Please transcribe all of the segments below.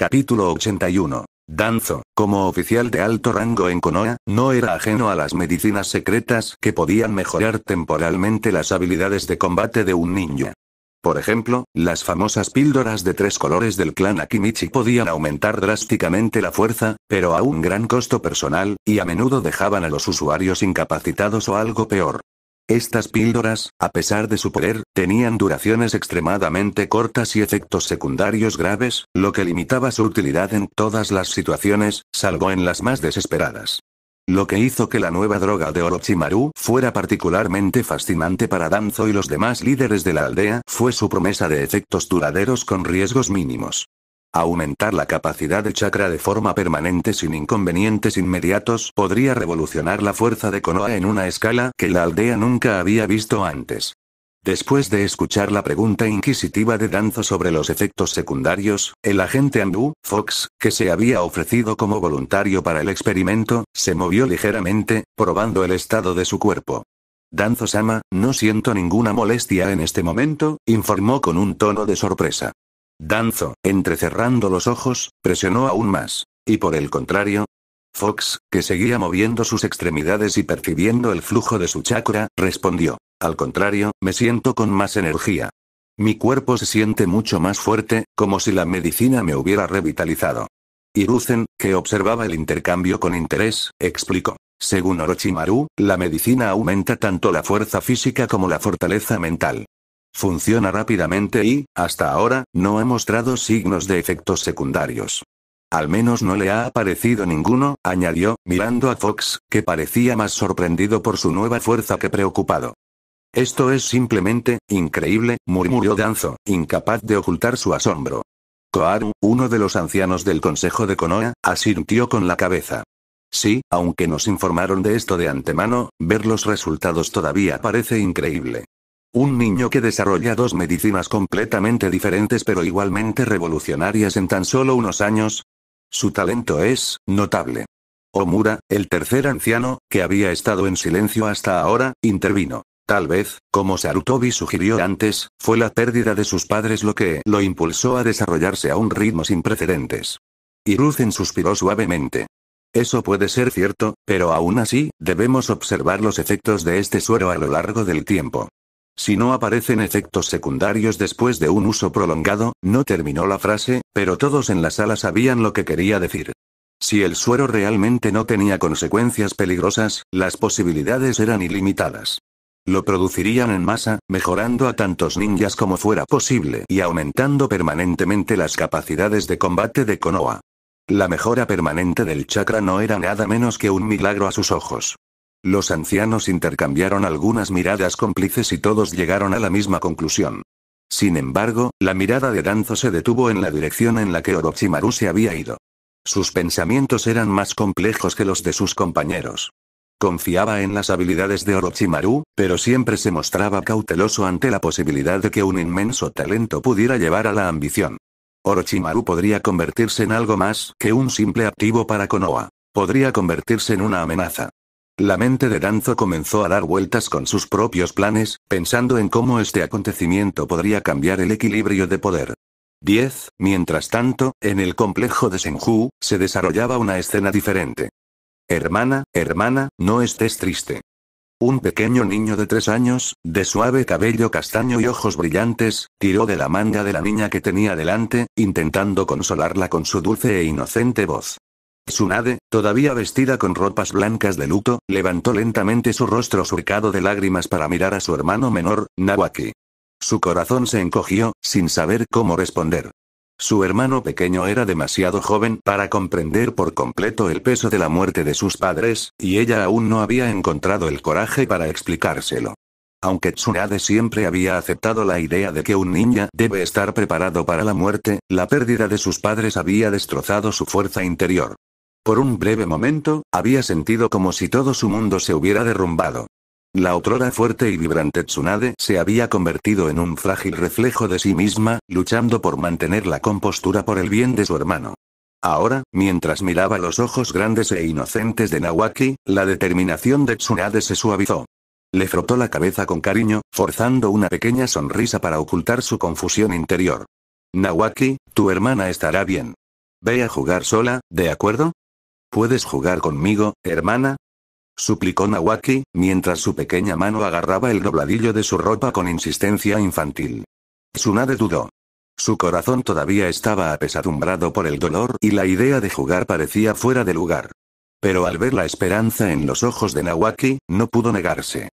Capítulo 81. Danzo, como oficial de alto rango en Konoha, no era ajeno a las medicinas secretas que podían mejorar temporalmente las habilidades de combate de un ninja. Por ejemplo, las famosas píldoras de 3 colores del clan Akimichi podían aumentar drásticamente la fuerza, pero a un gran costo personal, y a menudo dejaban a los usuarios incapacitados o algo peor. Estas píldoras, a pesar de su poder, tenían duraciones extremadamente cortas y efectos secundarios graves, lo que limitaba su utilidad en todas las situaciones, salvo en las más desesperadas. Lo que hizo que la nueva droga de Orochimaru fuera particularmente fascinante para Danzo y los demás líderes de la aldea fue su promesa de efectos duraderos con riesgos mínimos. Aumentar la capacidad de chakra de forma permanente sin inconvenientes inmediatos podría revolucionar la fuerza de Konoha en una escala que la aldea nunca había visto antes. Después de escuchar la pregunta inquisitiva de Danzo sobre los efectos secundarios, el agente Andrew Fox, que se había ofrecido como voluntario para el experimento, se movió ligeramente, probando el estado de su cuerpo. Danzo-sama, no siento ninguna molestia en este momento, informó con un tono de sorpresa. Danzo, entrecerrando los ojos, presionó aún más. ¿Y por el contrario? Fox, que seguía moviendo sus extremidades y percibiendo el flujo de su chakra, respondió. Al contrario, me siento con más energía. Mi cuerpo se siente mucho más fuerte, como si la medicina me hubiera revitalizado. Hiruzen, que observaba el intercambio con interés, explicó. Según Orochimaru, la medicina aumenta tanto la fuerza física como la fortaleza mental. Funciona rápidamente y, hasta ahora, no ha mostrado signos de efectos secundarios. Al menos no le ha aparecido ninguno, añadió, mirando a Fox, que parecía más sorprendido por su nueva fuerza que preocupado. Esto es simplemente increíble, murmuró Danzo, incapaz de ocultar su asombro. Koharu, uno de los ancianos del consejo de Konoha, asintió con la cabeza. Sí, aunque nos informaron de esto de antemano, ver los resultados todavía parece increíble. Un niño que desarrolla 2 medicinas completamente diferentes pero igualmente revolucionarias en tan solo unos años. Su talento es notable. Omura, el tercer anciano, que había estado en silencio hasta ahora, intervino. Tal vez, como Sarutobi sugirió antes, fue la pérdida de sus padres lo que lo impulsó a desarrollarse a un ritmo sin precedentes. Hiruzen suspiró suavemente. Eso puede ser cierto, pero aún así, debemos observar los efectos de este suero a lo largo del tiempo. Si no aparecen efectos secundarios después de un uso prolongado, no terminó la frase, pero todos en la sala sabían lo que quería decir. Si el suero realmente no tenía consecuencias peligrosas, las posibilidades eran ilimitadas. Lo producirían en masa, mejorando a tantos ninjas como fuera posible y aumentando permanentemente las capacidades de combate de Konoha. La mejora permanente del chakra no era nada menos que un milagro a sus ojos. Los ancianos intercambiaron algunas miradas cómplices y todos llegaron a la misma conclusión. Sin embargo, la mirada de Danzo se detuvo en la dirección en la que Orochimaru se había ido. Sus pensamientos eran más complejos que los de sus compañeros. Confiaba en las habilidades de Orochimaru, pero siempre se mostraba cauteloso ante la posibilidad de que un inmenso talento pudiera llevar a la ambición. Orochimaru podría convertirse en algo más que un simple activo para Konoha. Podría convertirse en una amenaza. La mente de Danzo comenzó a dar vueltas con sus propios planes, pensando en cómo este acontecimiento podría cambiar el equilibrio de poder. 10. Mientras tanto, en el complejo de Senju, se desarrollaba una escena diferente. Hermana, no estés triste. Un pequeño niño de 3 años, de suave cabello castaño y ojos brillantes, tiró de la manga de la niña que tenía delante, intentando consolarla con su dulce e inocente voz. Tsunade, todavía vestida con ropas blancas de luto, levantó lentamente su rostro surcado de lágrimas para mirar a su hermano menor, Nawaki. Su corazón se encogió, sin saber cómo responder. Su hermano pequeño era demasiado joven para comprender por completo el peso de la muerte de sus padres, y ella aún no había encontrado el coraje para explicárselo. Aunque Tsunade siempre había aceptado la idea de que un ninja debe estar preparado para la muerte, la pérdida de sus padres había destrozado su fuerza interior. Por un breve momento, había sentido como si todo su mundo se hubiera derrumbado. La otrora fuerte y vibrante Tsunade se había convertido en un frágil reflejo de sí misma, luchando por mantener la compostura por el bien de su hermano. Ahora, mientras miraba los ojos grandes e inocentes de Nawaki, la determinación de Tsunade se suavizó. Le frotó la cabeza con cariño, forzando una pequeña sonrisa para ocultar su confusión interior. Nawaki, tu hermana estará bien. Ve a jugar sola, ¿de acuerdo? ¿Puedes jugar conmigo, hermana? Suplicó Nawaki, mientras su pequeña mano agarraba el dobladillo de su ropa con insistencia infantil. Tsunade dudó. Su corazón todavía estaba apesadumbrado por el dolor y la idea de jugar parecía fuera de lugar. Pero al ver la esperanza en los ojos de Nawaki, no pudo negarse.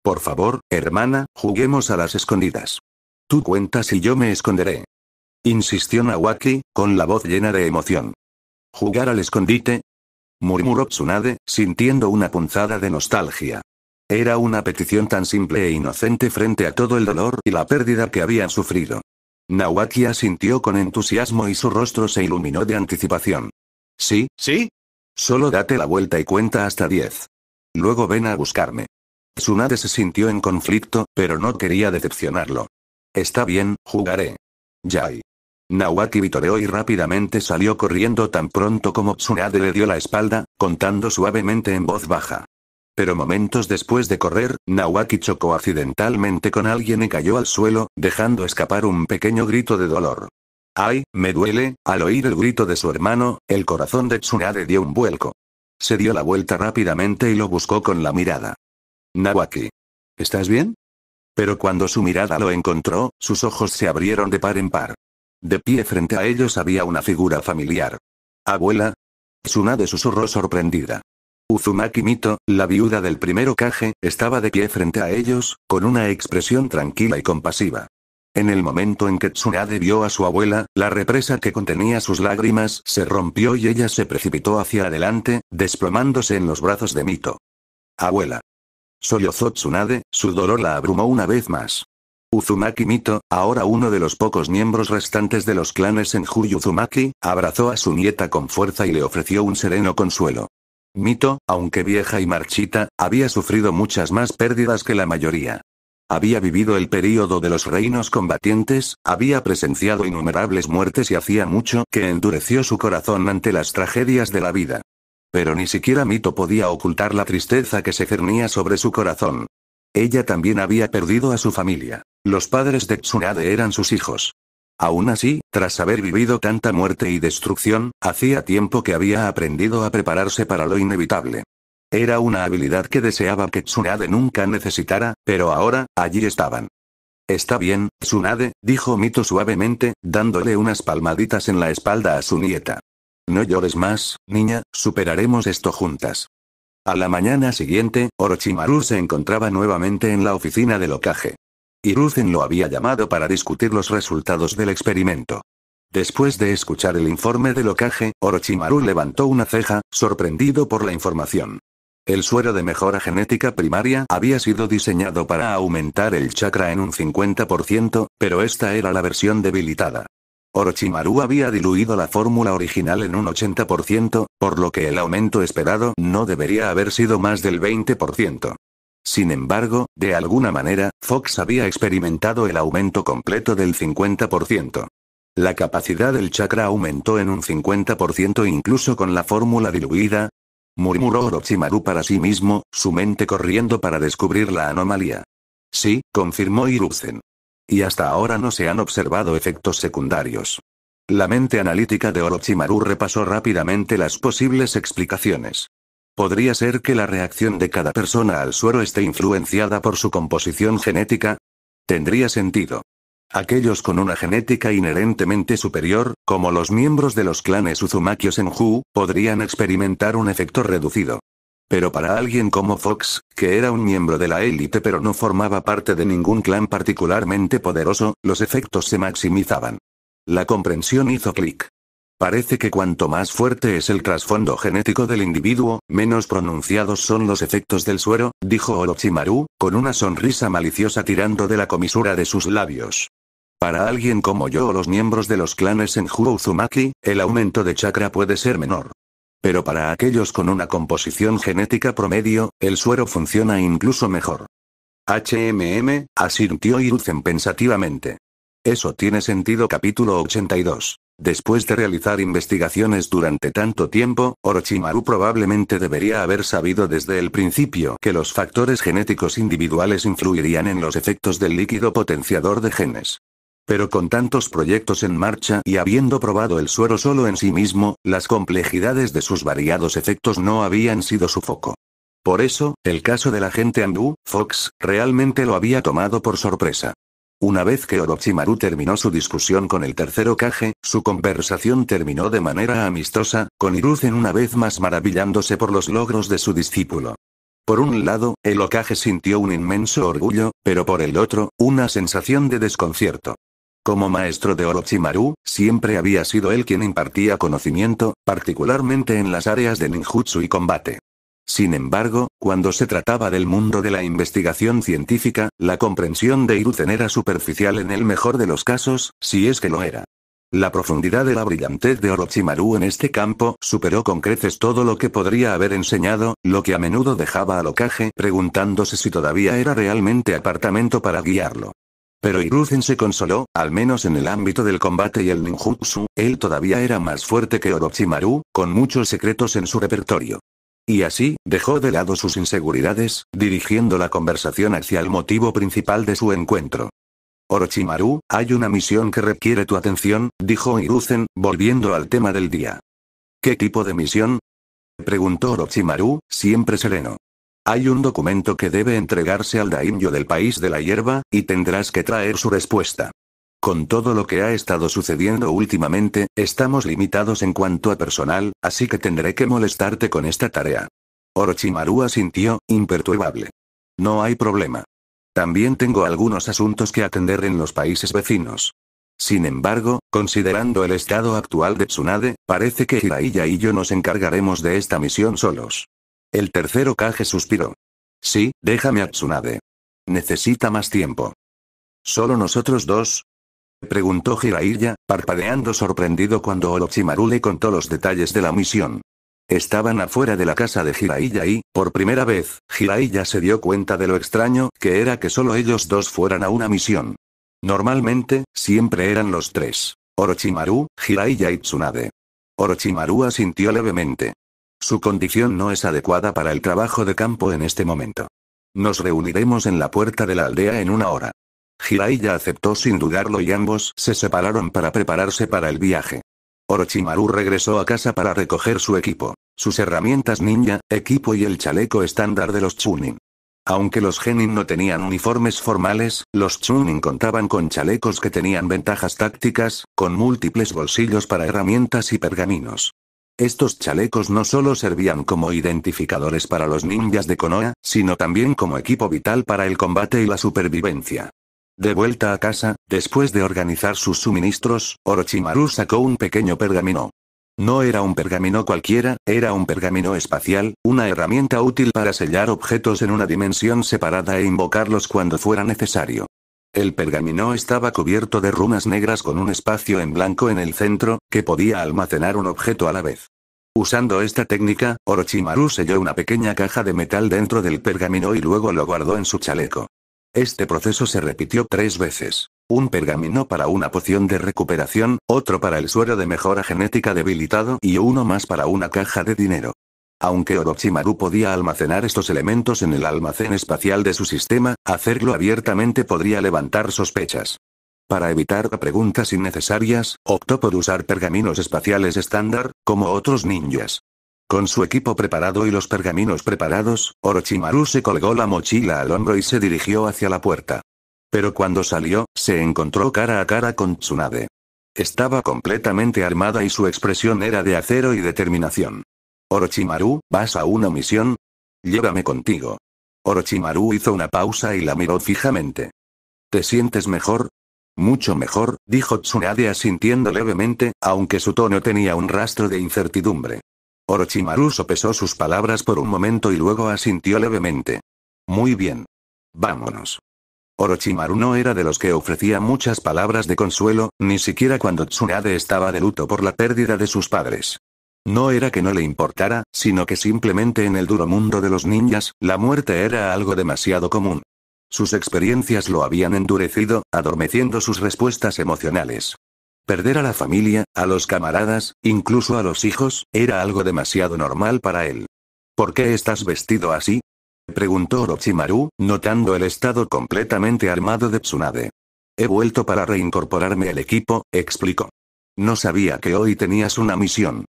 Por favor, hermana, juguemos a las escondidas. Tú cuentas y yo me esconderé. Insistió Nawaki, con la voz llena de emoción. ¿Jugar al escondite? Murmuró Tsunade, sintiendo una punzada de nostalgia. Era una petición tan simple e inocente frente a todo el dolor y la pérdida que habían sufrido. Nawaki asintió con entusiasmo y su rostro se iluminó de anticipación. ¿Sí? ¿Sí? Solo date la vuelta y cuenta hasta 10. Luego ven a buscarme. Tsunade se sintió en conflicto, pero no quería decepcionarlo. Está bien, jugaré. Yai. Nawaki vitoreó y rápidamente salió corriendo tan pronto como Tsunade le dio la espalda, contando suavemente en voz baja. Pero momentos después de correr, Nawaki chocó accidentalmente con alguien y cayó al suelo, dejando escapar un pequeño grito de dolor. ¡Ay, me duele! Al oír el grito de su hermano, el corazón de Tsunade dio un vuelco. Se dio la vuelta rápidamente y lo buscó con la mirada. Nawaki. ¿Estás bien? Pero cuando su mirada lo encontró, sus ojos se abrieron de par en par. De pie frente a ellos había una figura familiar. ¿Abuela? Tsunade susurró sorprendida. Uzumaki Mito, la viuda del primer Hokage, estaba de pie frente a ellos, con una expresión tranquila y compasiva. En el momento en que Tsunade vio a su abuela, la represa que contenía sus lágrimas se rompió y ella se precipitó hacia adelante, desplomándose en los brazos de Mito. Abuela. Sollozó Tsunade, su dolor la abrumó una vez más. Uzumaki Mito, ahora uno de los pocos miembros restantes de los clanes Senju y Uzumaki, abrazó a su nieta con fuerza y le ofreció un sereno consuelo. Mito, aunque vieja y marchita, había sufrido muchas más pérdidas que la mayoría. Había vivido el período de los reinos combatientes, había presenciado innumerables muertes y hacía mucho que endureció su corazón ante las tragedias de la vida. Pero ni siquiera Mito podía ocultar la tristeza que se cernía sobre su corazón. Ella también había perdido a su familia. Los padres de Tsunade eran sus hijos. Aún así, tras haber vivido tanta muerte y destrucción, hacía tiempo que había aprendido a prepararse para lo inevitable. Era una habilidad que deseaba que Tsunade nunca necesitara, pero ahora, allí estaban. Está bien, Tsunade, dijo Mito suavemente, dándole unas palmaditas en la espalda a su nieta. No llores más, niña, superaremos esto juntas. A la mañana siguiente, Orochimaru se encontraba nuevamente en la oficina del Hokage. Hiruzen lo había llamado para discutir los resultados del experimento. Después de escuchar el informe del Hokage, Orochimaru levantó una ceja, sorprendido por la información. El suero de mejora genética primaria había sido diseñado para aumentar el chakra en un 50%, pero esta era la versión debilitada. Orochimaru había diluido la fórmula original en un 80%, por lo que el aumento esperado no debería haber sido más del 20%. Sin embargo, de alguna manera, Fox había experimentado el aumento completo del 50%. La capacidad del chakra aumentó en un 50% incluso con la fórmula diluida. Murmuró Orochimaru para sí mismo, su mente corriendo para descubrir la anomalía. Sí, confirmó Hiruzen. Y hasta ahora no se han observado efectos secundarios. La mente analítica de Orochimaru repasó rápidamente las posibles explicaciones. ¿Podría ser que la reacción de cada persona al suero esté influenciada por su composición genética? Tendría sentido. Aquellos con una genética inherentemente superior, como los miembros de los clanes Uzumaki o Senju, podrían experimentar un efecto reducido. Pero para alguien como Fox, que era un miembro de la élite pero no formaba parte de ningún clan particularmente poderoso, los efectos se maximizaban. La comprensión hizo clic. Parece que cuanto más fuerte es el trasfondo genético del individuo, menos pronunciados son los efectos del suero, dijo Orochimaru, con una sonrisa maliciosa tirando de la comisura de sus labios. Para alguien como yo o los miembros de los clanes Senju o Uzumaki, el aumento de chakra puede ser menor. Pero para aquellos con una composición genética promedio, el suero funciona incluso mejor. Asintió Hiruzen pensativamente. Eso tiene sentido. Capítulo 82. Después de realizar investigaciones durante tanto tiempo, Orochimaru probablemente debería haber sabido desde el principio que los factores genéticos individuales influirían en los efectos del líquido potenciador de genes. Pero con tantos proyectos en marcha y habiendo probado el suero solo en sí mismo, las complejidades de sus variados efectos no habían sido su foco. Por eso, el caso del agente Andrew Fox realmente lo había tomado por sorpresa. Una vez que Orochimaru terminó su discusión con el tercer Hokage, su conversación terminó de manera amistosa, con Hiruzen una vez más maravillándose por los logros de su discípulo. Por un lado, el Hokage sintió un inmenso orgullo, pero por el otro, una sensación de desconcierto. Como maestro de Orochimaru, siempre había sido él quien impartía conocimiento, particularmente en las áreas de ninjutsu y combate. Sin embargo, cuando se trataba del mundo de la investigación científica, la comprensión de Hiruzen era superficial en el mejor de los casos, si es que lo era. La profundidad de la brillantez de Orochimaru en este campo superó con creces todo lo que podría haber enseñado, lo que a menudo dejaba al Hokage preguntándose si todavía era realmente apartamento para guiarlo. Pero Hiruzen se consoló, al menos en el ámbito del combate y el ninjutsu, él todavía era más fuerte que Orochimaru, con muchos secretos en su repertorio. Y así, dejó de lado sus inseguridades, dirigiendo la conversación hacia el motivo principal de su encuentro. Orochimaru, hay una misión que requiere tu atención, dijo Hiruzen, volviendo al tema del día. ¿Qué tipo de misión?, preguntó Orochimaru, siempre sereno. Hay un documento que debe entregarse al daimyo del país de la hierba, y tendrás que traer su respuesta. Con todo lo que ha estado sucediendo últimamente, estamos limitados en cuanto a personal, así que tendré que molestarte con esta tarea. Orochimaru asintió, imperturbable. No hay problema. También tengo algunos asuntos que atender en los países vecinos. Sin embargo, considerando el estado actual de Tsunade, parece que Jiraiya y yo nos encargaremos de esta misión solos. El tercer Hokage suspiró. Sí, déjame a Tsunade. Necesita más tiempo. ¿Solo nosotros dos?, preguntó Jiraiya, parpadeando sorprendido cuando Orochimaru le contó los detalles de la misión. Estaban afuera de la casa de Jiraiya y, por primera vez, Jiraiya se dio cuenta de lo extraño que era que solo ellos dos fueran a una misión. Normalmente, siempre eran los tres: Orochimaru, Jiraiya y Tsunade. Orochimaru asintió levemente. Su condición no es adecuada para el trabajo de campo en este momento. Nos reuniremos en la puerta de la aldea en una hora. Jiraiya aceptó sin dudarlo y ambos se separaron para prepararse para el viaje. Orochimaru regresó a casa para recoger su equipo, sus herramientas ninja, equipo y el chaleco estándar de los Chunin. Aunque los genin no tenían uniformes formales, los Chunin contaban con chalecos que tenían ventajas tácticas, con múltiples bolsillos para herramientas y pergaminos. Estos chalecos no solo servían como identificadores para los ninjas de Konoha, sino también como equipo vital para el combate y la supervivencia. De vuelta a casa, después de organizar sus suministros, Orochimaru sacó un pequeño pergamino. No era un pergamino cualquiera, era un pergamino espacial, una herramienta útil para sellar objetos en una dimensión separada e invocarlos cuando fuera necesario. El pergamino estaba cubierto de runas negras con un espacio en blanco en el centro, que podía almacenar un objeto a la vez. Usando esta técnica, Orochimaru selló una pequeña caja de metal dentro del pergamino y luego lo guardó en su chaleco. Este proceso se repitió 3 veces. Un pergamino para una poción de recuperación, otro para el suero de mejora genética debilitado y uno más para una caja de dinero. Aunque Orochimaru podía almacenar estos elementos en el almacén espacial de su sistema, hacerlo abiertamente podría levantar sospechas. Para evitar preguntas innecesarias, optó por usar pergaminos espaciales estándar, como otros ninjas. Con su equipo preparado y los pergaminos preparados, Orochimaru se colgó la mochila al hombro y se dirigió hacia la puerta. Pero cuando salió, se encontró cara a cara con Tsunade. Estaba completamente armada y su expresión era de acero y determinación. Orochimaru, ¿vas a una misión? Llévame contigo. Orochimaru hizo una pausa y la miró fijamente. ¿Te sientes mejor? Mucho mejor, dijo Tsunade asintiendo levemente, aunque su tono tenía un rastro de incertidumbre. Orochimaru sopesó sus palabras por un momento y luego asintió levemente. Muy bien. Vámonos. Orochimaru no era de los que ofrecía muchas palabras de consuelo, ni siquiera cuando Tsunade estaba de luto por la pérdida de sus padres. No era que no le importara, sino que simplemente en el duro mundo de los ninjas, la muerte era algo demasiado común. Sus experiencias lo habían endurecido, adormeciendo sus respuestas emocionales. Perder a la familia, a los camaradas, incluso a los hijos, era algo demasiado normal para él. ¿Por qué estás vestido así?, preguntó Orochimaru, notando el estado completamente armado de Tsunade. He vuelto para reincorporarme al equipo, explicó. No sabía que hoy tenías una misión.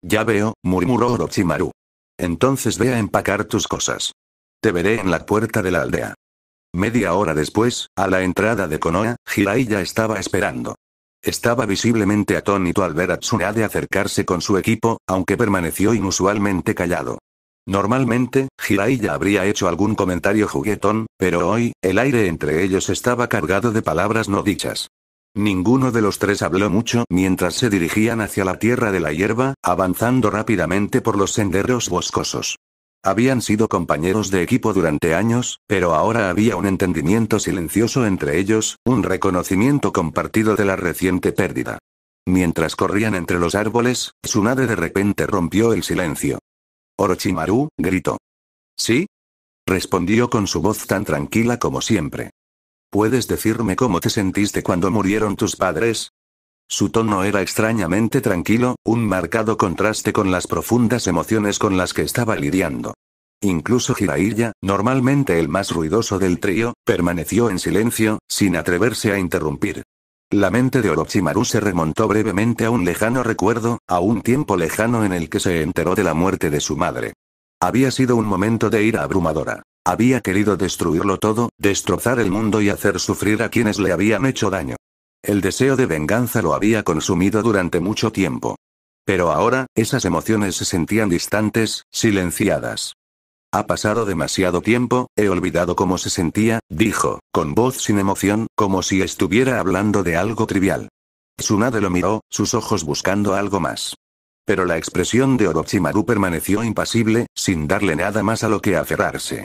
Ya veo, murmuró Orochimaru. Entonces ve a empacar tus cosas. Te veré en la puerta de la aldea. Media hora después, a la entrada de Konoha, Jiraiya estaba esperando. Estaba visiblemente atónito al ver a Tsunade acercarse con su equipo, aunque permaneció inusualmente callado. Normalmente, Jiraiya habría hecho algún comentario juguetón, pero hoy, el aire entre ellos estaba cargado de palabras no dichas. Ninguno de los tres habló mucho mientras se dirigían hacia la tierra de la hierba, avanzando rápidamente por los senderos boscosos. Habían sido compañeros de equipo durante años, pero ahora había un entendimiento silencioso entre ellos, un reconocimiento compartido de la reciente pérdida. Mientras corrían entre los árboles, Tsunade de repente rompió el silencio. Orochimaru, gritó. ¿Sí? Respondió con su voz tan tranquila como siempre. ¿Puedes decirme cómo te sentiste cuando murieron tus padres? Su tono era extrañamente tranquilo, un marcado contraste con las profundas emociones con las que estaba lidiando. Incluso Jiraiya, normalmente el más ruidoso del trío, permaneció en silencio, sin atreverse a interrumpir. La mente de Orochimaru se remontó brevemente a un lejano recuerdo, a un tiempo lejano en el que se enteró de la muerte de su madre. Había sido un momento de ira abrumadora. Había querido destruirlo todo, destrozar el mundo y hacer sufrir a quienes le habían hecho daño. El deseo de venganza lo había consumido durante mucho tiempo. Pero ahora, esas emociones se sentían distantes, silenciadas. Ha pasado demasiado tiempo, he olvidado cómo se sentía, dijo, con voz sin emoción, como si estuviera hablando de algo trivial. Tsunade lo miró, sus ojos buscando algo más. Pero la expresión de Orochimaru permaneció impasible, sin darle nada más a lo que aferrarse.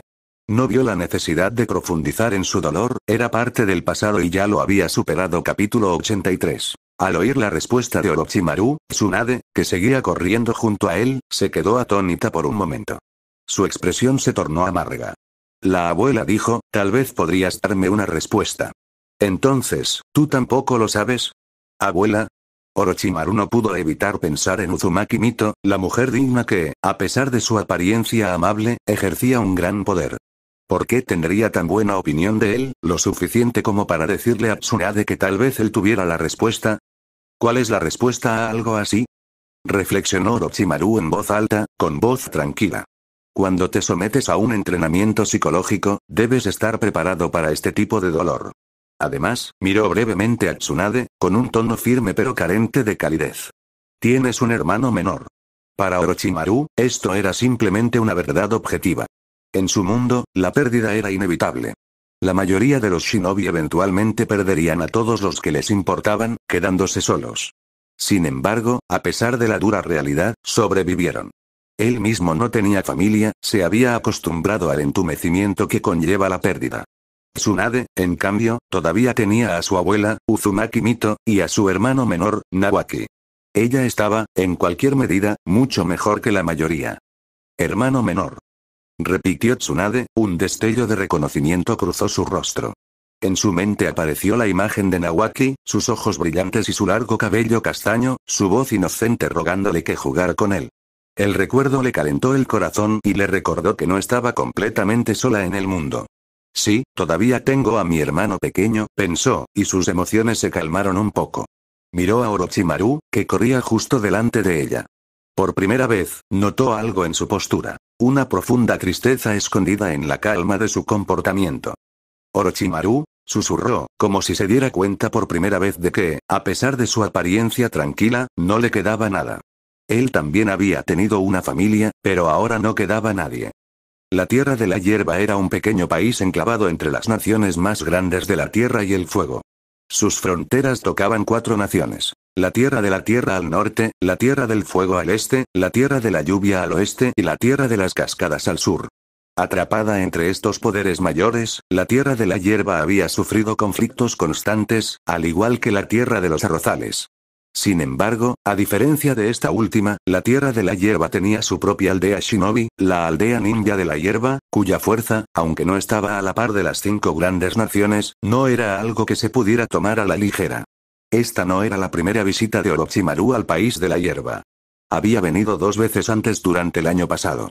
No vio la necesidad de profundizar en su dolor, era parte del pasado y ya lo había superado. Capítulo 83. Al oír la respuesta de Orochimaru, Tsunade, que seguía corriendo junto a él, se quedó atónita por un momento. Su expresión se tornó amarga. La abuela dijo, tal vez podrías darme una respuesta. Entonces, ¿tú tampoco lo sabes? ¿Abuela? Orochimaru no pudo evitar pensar en Uzumaki Mito, la mujer digna que, a pesar de su apariencia amable, ejercía un gran poder. ¿Por qué tendría tan buena opinión de él, lo suficiente como para decirle a Tsunade que tal vez él tuviera la respuesta? ¿Cuál es la respuesta a algo así? Reflexionó Orochimaru en voz alta, con voz tranquila. Cuando te sometes a un entrenamiento psicológico, debes estar preparado para este tipo de dolor. Además, miró brevemente a Tsunade, con un tono firme pero carente de calidez. Tienes un hermano menor. Para Orochimaru, esto era simplemente una verdad objetiva. En su mundo, la pérdida era inevitable. La mayoría de los shinobi eventualmente perderían a todos los que les importaban, quedándose solos. Sin embargo, a pesar de la dura realidad, sobrevivieron. Él mismo no tenía familia, se había acostumbrado al entumecimiento que conlleva la pérdida. Tsunade, en cambio, todavía tenía a su abuela, Uzumaki Mito, y a su hermano menor, Nawaki. Ella estaba, en cualquier medida, mucho mejor que la mayoría. Hermano menor. Repitió Tsunade, un destello de reconocimiento cruzó su rostro. En su mente apareció la imagen de Nawaki, sus ojos brillantes y su largo cabello castaño, su voz inocente rogándole que jugara con él. El recuerdo le calentó el corazón y le recordó que no estaba completamente sola en el mundo. Sí, todavía tengo a mi hermano pequeño, pensó, y sus emociones se calmaron un poco. Miró a Orochimaru, que corría justo delante de ella. Por primera vez, notó algo en su postura, una profunda tristeza escondida en la calma de su comportamiento. Orochimaru, susurró, como si se diera cuenta por primera vez de que, a pesar de su apariencia tranquila, no le quedaba nada. Él también había tenido una familia, pero ahora no quedaba nadie. La Tierra de la Hierba era un pequeño país enclavado entre las naciones más grandes de la Tierra y el Fuego. Sus fronteras tocaban 4 naciones. La Tierra de la Tierra al norte, la Tierra del Fuego al este, la Tierra de la Lluvia al oeste y la Tierra de las Cascadas al sur. Atrapada entre estos poderes mayores, la Tierra de la Hierba había sufrido conflictos constantes, al igual que la Tierra de los Arrozales. Sin embargo, a diferencia de esta última, la Tierra de la Hierba tenía su propia aldea shinobi, la aldea ninja de la hierba, cuya fuerza, aunque no estaba a la par de las 5 grandes naciones, no era algo que se pudiera tomar a la ligera. Esta no era la primera visita de Orochimaru al país de la hierba. Había venido 2 veces antes durante el año pasado.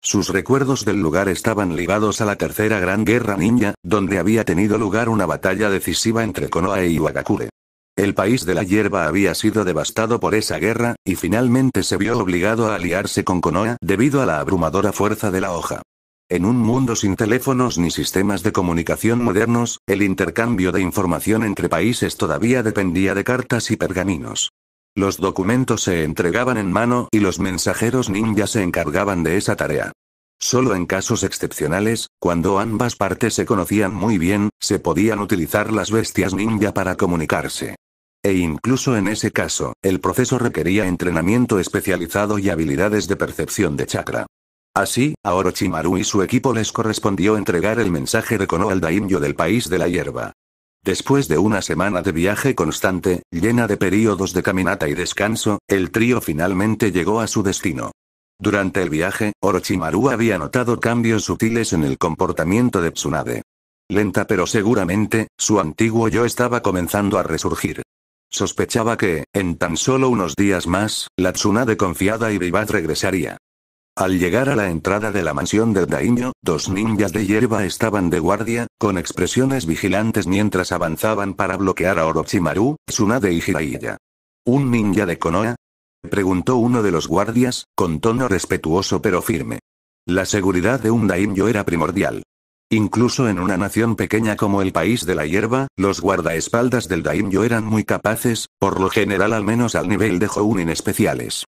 Sus recuerdos del lugar estaban ligados a la tercera gran guerra ninja, donde había tenido lugar una batalla decisiva entre Konoha e Iwagakure. El país de la hierba había sido devastado por esa guerra, y finalmente se vio obligado a aliarse con Konoha debido a la abrumadora fuerza de la hoja. En un mundo sin teléfonos ni sistemas de comunicación modernos, el intercambio de información entre países todavía dependía de cartas y pergaminos. Los documentos se entregaban en mano y los mensajeros ninja se encargaban de esa tarea. Solo en casos excepcionales, cuando ambas partes se conocían muy bien, se podían utilizar las bestias ninja para comunicarse. E incluso en ese caso, el proceso requería entrenamiento especializado y habilidades de percepción de chakra. Así, a Orochimaru y su equipo les correspondió entregar el mensaje de Konoha al daimyo del país de la hierba. Después de una semana de viaje constante, llena de períodos de caminata y descanso, el trío finalmente llegó a su destino. Durante el viaje, Orochimaru había notado cambios sutiles en el comportamiento de Tsunade. Lenta pero seguramente, su antiguo yo estaba comenzando a resurgir. Sospechaba que, en tan solo unos días más, la Tsunade confiada y vivaz regresaría. Al llegar a la entrada de la mansión del daimyo, dos ninjas de hierba estaban de guardia, con expresiones vigilantes mientras avanzaban para bloquear a Orochimaru, Tsunade y Jiraiya. ¿Un ninja de Konoha?, preguntó uno de los guardias, con tono respetuoso pero firme. La seguridad de un daimyo era primordial. Incluso en una nación pequeña como el país de la hierba, los guardaespaldas del daimyo eran muy capaces, por lo general al menos al nivel de Jounin especiales.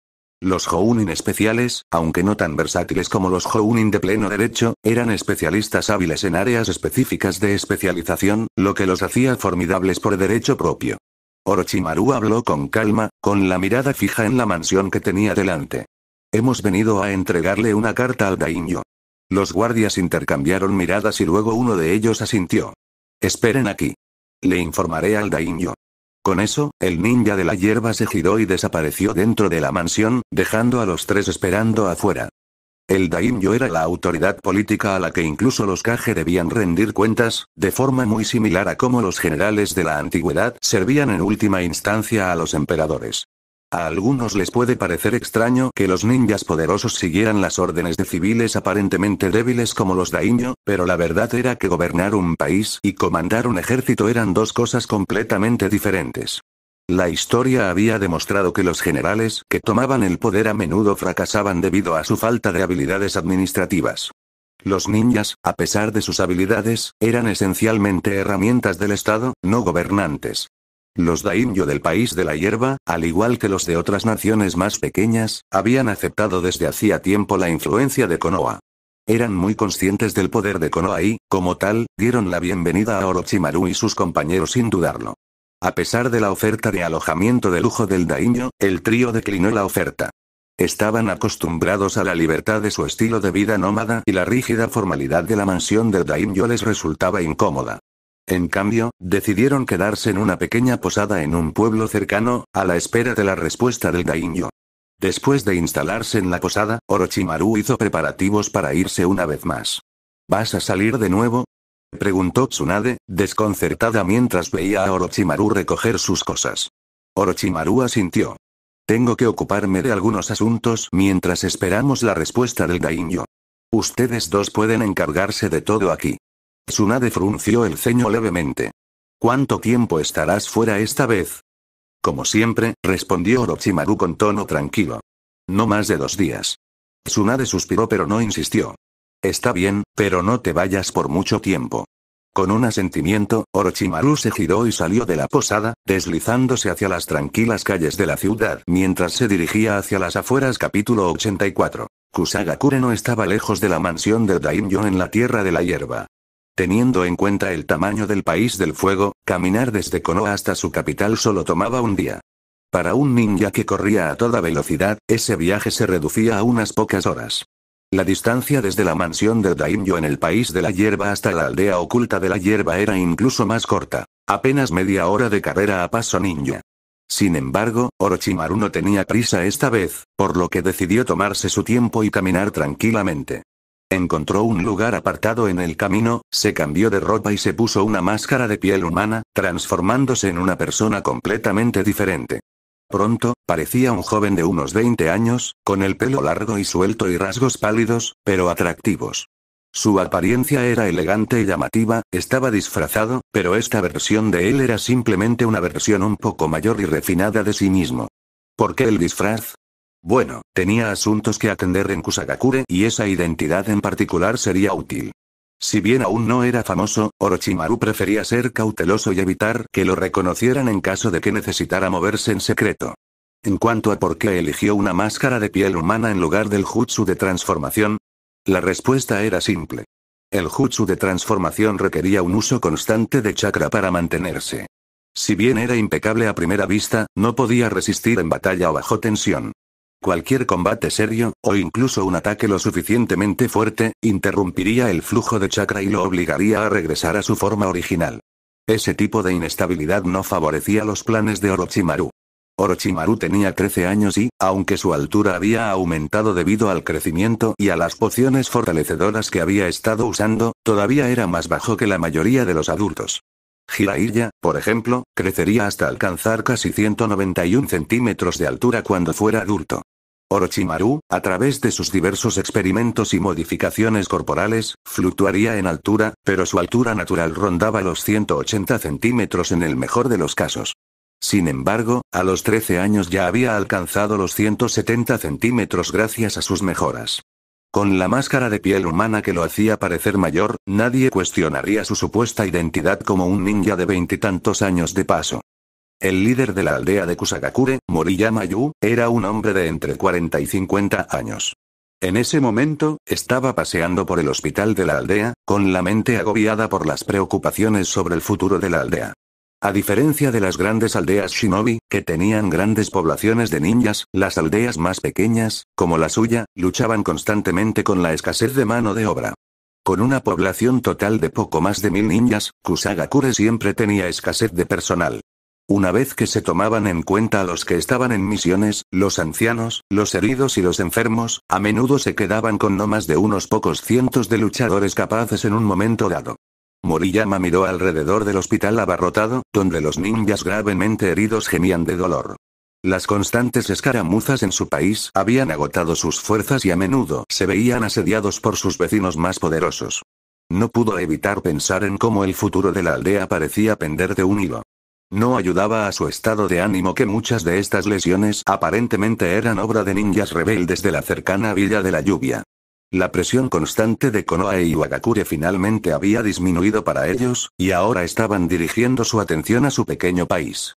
Los Jounin especiales, aunque no tan versátiles como los Jounin de pleno derecho, eran especialistas hábiles en áreas específicas de especialización, lo que los hacía formidables por derecho propio. Orochimaru habló con calma, con la mirada fija en la mansión que tenía delante. Hemos venido a entregarle una carta al daimyo. Los guardias intercambiaron miradas y luego uno de ellos asintió. Esperen aquí. Le informaré al daimyo. Con eso, el ninja de la hierba se giró y desapareció dentro de la mansión, dejando a los tres esperando afuera. El daimyo era la autoridad política a la que incluso los Kage debían rendir cuentas, de forma muy similar a cómo los generales de la antigüedad servían en última instancia a los emperadores. A algunos les puede parecer extraño que los ninjas poderosos siguieran las órdenes de civiles aparentemente débiles como los daimyo, pero la verdad era que gobernar un país y comandar un ejército eran dos cosas completamente diferentes. La historia había demostrado que los generales que tomaban el poder a menudo fracasaban debido a su falta de habilidades administrativas. Los ninjas, a pesar de sus habilidades, eran esencialmente herramientas del Estado, no gobernantes. Los daimyo del país de la hierba, al igual que los de otras naciones más pequeñas, habían aceptado desde hacía tiempo la influencia de Konoha. Eran muy conscientes del poder de Konoha y, como tal, dieron la bienvenida a Orochimaru y sus compañeros sin dudarlo. A pesar de la oferta de alojamiento de lujo del daimyo, el trío declinó la oferta. Estaban acostumbrados a la libertad de su estilo de vida nómada y la rígida formalidad de la mansión del daimyo les resultaba incómoda. En cambio, decidieron quedarse en una pequeña posada en un pueblo cercano, a la espera de la respuesta del daimyo. Después de instalarse en la posada, Orochimaru hizo preparativos para irse una vez más. ¿Vas a salir de nuevo?, preguntó Tsunade, desconcertada mientras veía a Orochimaru recoger sus cosas. Orochimaru asintió. Tengo que ocuparme de algunos asuntos mientras esperamos la respuesta del daimyo. Ustedes dos pueden encargarse de todo aquí. Tsunade frunció el ceño levemente. ¿Cuánto tiempo estarás fuera esta vez? Como siempre, respondió Orochimaru con tono tranquilo. No más de 2 días. Tsunade suspiró pero no insistió. Está bien, pero no te vayas por mucho tiempo. Con un asentimiento, Orochimaru se giró y salió de la posada, deslizándose hacia las tranquilas calles de la ciudad mientras se dirigía hacia las afueras. Capítulo 84. Kusagakure no estaba lejos de la mansión del daimyo en la tierra de la hierba. Teniendo en cuenta el tamaño del país del fuego, caminar desde Konoha hasta su capital solo tomaba un día. Para un ninja que corría a toda velocidad, ese viaje se reducía a unas pocas horas. La distancia desde la mansión del daimyo en el país de la hierba hasta la aldea oculta de la hierba era incluso más corta, apenas media hora de carrera a paso ninja. Sin embargo, Orochimaru no tenía prisa esta vez, por lo que decidió tomarse su tiempo y caminar tranquilamente. Encontró un lugar apartado en el camino, se cambió de ropa y se puso una máscara de piel humana, transformándose en una persona completamente diferente. Pronto, parecía un joven de unos 20 años, con el pelo largo y suelto y rasgos pálidos, pero atractivos. Su apariencia era elegante y llamativa, estaba disfrazado, pero esta versión de él era simplemente una versión un poco mayor y refinada de sí mismo. ¿Por qué el disfraz? Bueno, tenía asuntos que atender en Kusagakure y esa identidad en particular sería útil. Si bien aún no era famoso, Orochimaru prefería ser cauteloso y evitar que lo reconocieran en caso de que necesitara moverse en secreto. En cuanto a por qué eligió una máscara de piel humana en lugar del jutsu de transformación, la respuesta era simple. El jutsu de transformación requería un uso constante de chakra para mantenerse. Si bien era impecable a primera vista, no podía resistir en batalla o bajo tensión. Cualquier combate serio, o incluso un ataque lo suficientemente fuerte, interrumpiría el flujo de chakra y lo obligaría a regresar a su forma original. Ese tipo de inestabilidad no favorecía los planes de Orochimaru. Orochimaru tenía 13 años y, aunque su altura había aumentado debido al crecimiento y a las pociones fortalecedoras que había estado usando, todavía era más bajo que la mayoría de los adultos. Jiraiya, por ejemplo, crecería hasta alcanzar casi 191 centímetros de altura cuando fuera adulto. Orochimaru, a través de sus diversos experimentos y modificaciones corporales, fluctuaría en altura, pero su altura natural rondaba los 180 centímetros en el mejor de los casos. Sin embargo, a los 13 años ya había alcanzado los 170 centímetros gracias a sus mejoras. Con la máscara de piel humana que lo hacía parecer mayor, nadie cuestionaría su supuesta identidad como un ninja de veintitantos años de paso. El líder de la aldea de Kusagakure, Moriyama Yu, era un hombre de entre 40 y 50 años. En ese momento, estaba paseando por el hospital de la aldea, con la mente agobiada por las preocupaciones sobre el futuro de la aldea. A diferencia de las grandes aldeas shinobi, que tenían grandes poblaciones de ninjas, las aldeas más pequeñas, como la suya, luchaban constantemente con la escasez de mano de obra. Con una población total de poco más de 1000 ninjas, Kusagakure siempre tenía escasez de personal. Una vez que se tomaban en cuenta a los que estaban en misiones, los ancianos, los heridos y los enfermos, a menudo se quedaban con no más de unos pocos cientos de luchadores capaces en un momento dado. Moriyama miró alrededor del hospital abarrotado, donde los ninjas gravemente heridos gemían de dolor. Las constantes escaramuzas en su país habían agotado sus fuerzas y a menudo se veían asediados por sus vecinos más poderosos. No pudo evitar pensar en cómo el futuro de la aldea parecía pender de un hilo. No ayudaba a su estado de ánimo que muchas de estas lesiones aparentemente eran obra de ninjas rebeldes de la cercana Villa de la Lluvia. La presión constante de Konoha e Iwagakure finalmente había disminuido para ellos, y ahora estaban dirigiendo su atención a su pequeño país.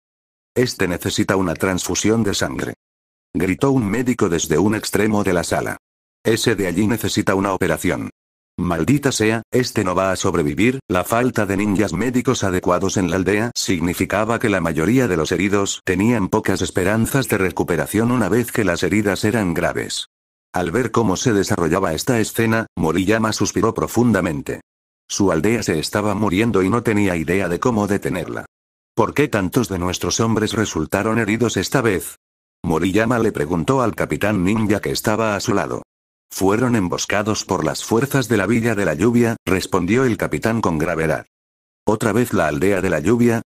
Este necesita una transfusión de sangre. Gritó un médico desde un extremo de la sala. Ese de allí necesita una operación. Maldita sea, este no va a sobrevivir. La falta de ninjas médicos adecuados en la aldea significaba que la mayoría de los heridos tenían pocas esperanzas de recuperación una vez que las heridas eran graves. Al ver cómo se desarrollaba esta escena, Moriyama suspiró profundamente. Su aldea se estaba muriendo y no tenía idea de cómo detenerla. ¿Por qué tantos de nuestros hombres resultaron heridos esta vez? Moriyama le preguntó al capitán ninja que estaba a su lado. Fueron emboscados por las fuerzas de la Villa de la Lluvia, respondió el capitán con gravedad. ¿Otra vez la aldea de la lluvia?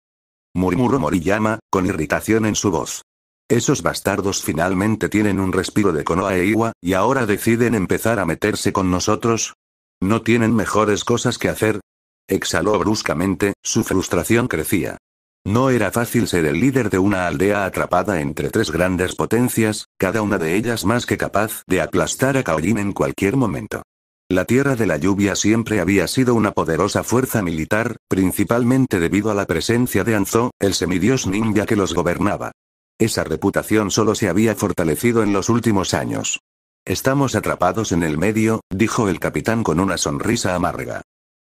Murmuró Moriyama, con irritación en su voz. Esos bastardos finalmente tienen un respiro de Konoha e Iwa, y ahora deciden empezar a meterse con nosotros. ¿No tienen mejores cosas que hacer? Exhaló bruscamente, su frustración crecía. No era fácil ser el líder de una aldea atrapada entre tres grandes potencias, cada una de ellas más que capaz de aplastar a Kaolin en cualquier momento. La Tierra de la Lluvia siempre había sido una poderosa fuerza militar, principalmente debido a la presencia de Anzo, el semidios ninja que los gobernaba. Esa reputación solo se había fortalecido en los últimos años. Estamos atrapados en el medio, dijo el capitán con una sonrisa amarga.